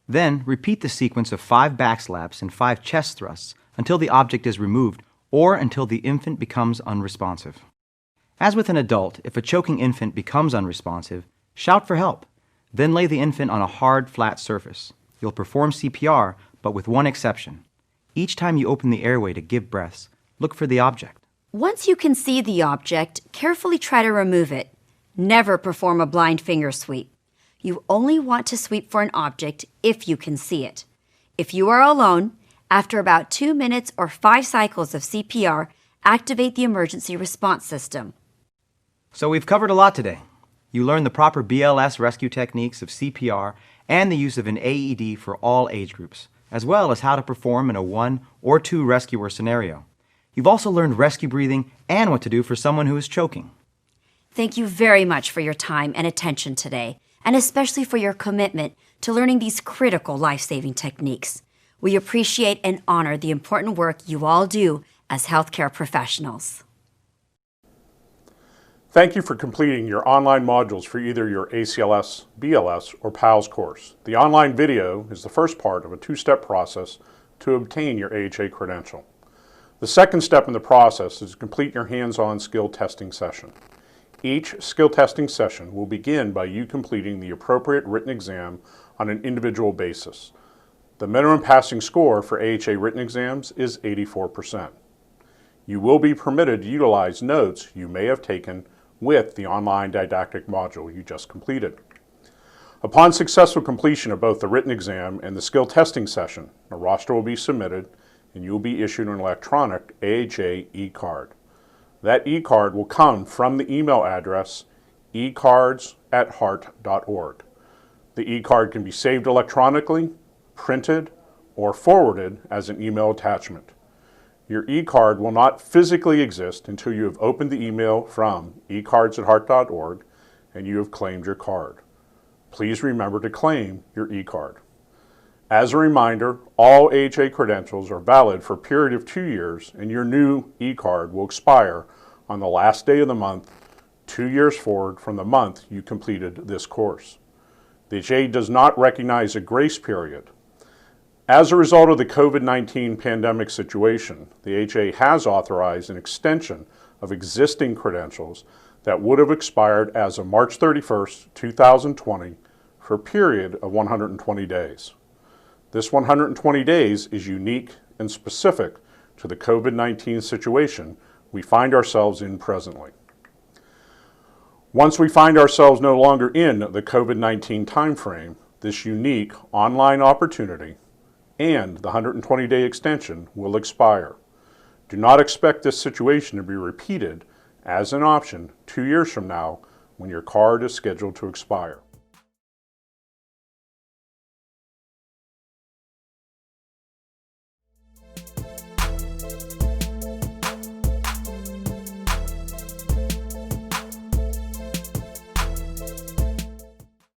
Then, repeat the sequence of 5 back slaps and 5 chest thrusts until the object is removed or until the infant becomes unresponsive. As with an adult, if a choking infant becomes unresponsive, shout for help. Then lay the infant on a hard, flat surface. You'll perform CPR, but with one exception. Each time you open the airway to give breaths, look for the object. Once you can see the object, carefully try to remove it. Never perform a blind finger sweep. You only want to sweep for an object if you can see it. If you are alone, after about 2 minutes or 5 cycles of CPR, activate the emergency response system. So we've covered a lot today. You learned the proper BLS rescue techniques of CPR and the use of an AED for all age groups, as well as how to perform in a 1 or 2 rescuer scenario. You've also learned rescue breathing and what to do for someone who is choking. Thank you very much for your time and attention today, and especially for your commitment to learning these critical life-saving techniques. We appreciate and honor the important work you all do as healthcare professionals. Thank you for completing your online modules for either your ACLS, BLS, or PALS course. The online video is the first part of a two-step process to obtain your AHA credential. The second step in the process is to complete your hands-on skill testing session. Each skill testing session will begin by you completing the appropriate written exam on an individual basis. The minimum passing score for AHA written exams is 84%. You will be permitted to utilize notes you may have taken with the online didactic module you just completed. Upon successful completion of both the written exam and the skill testing session, a roster will be submitted and you will be issued an electronic AHA e-card. That e-card will come from the email address ecards@heart.org. The e-card can be saved electronically, printed, or forwarded as an email attachment. Your e-card will not physically exist until you have opened the email from ecards@heart.org and you have claimed your card. Please remember to claim your e-card. As a reminder, all AHA credentials are valid for a period of 2 years and your new e-card will expire on the last day of the month 2 years forward from the month you completed this course. The HA does not recognize a grace period. As a result of the COVID-19 pandemic situation, the HA has authorized an extension of existing credentials that would have expired as of March 31st, 2020 for a period of 120 days. This 120 days is unique and specific to the COVID-19 situation we find ourselves in presently. Once we find ourselves no longer in the COVID-19 timeframe, this unique online opportunity and the 120-day extension will expire. Do not expect this situation to be repeated as an option 2 years from now when your card is scheduled to expire.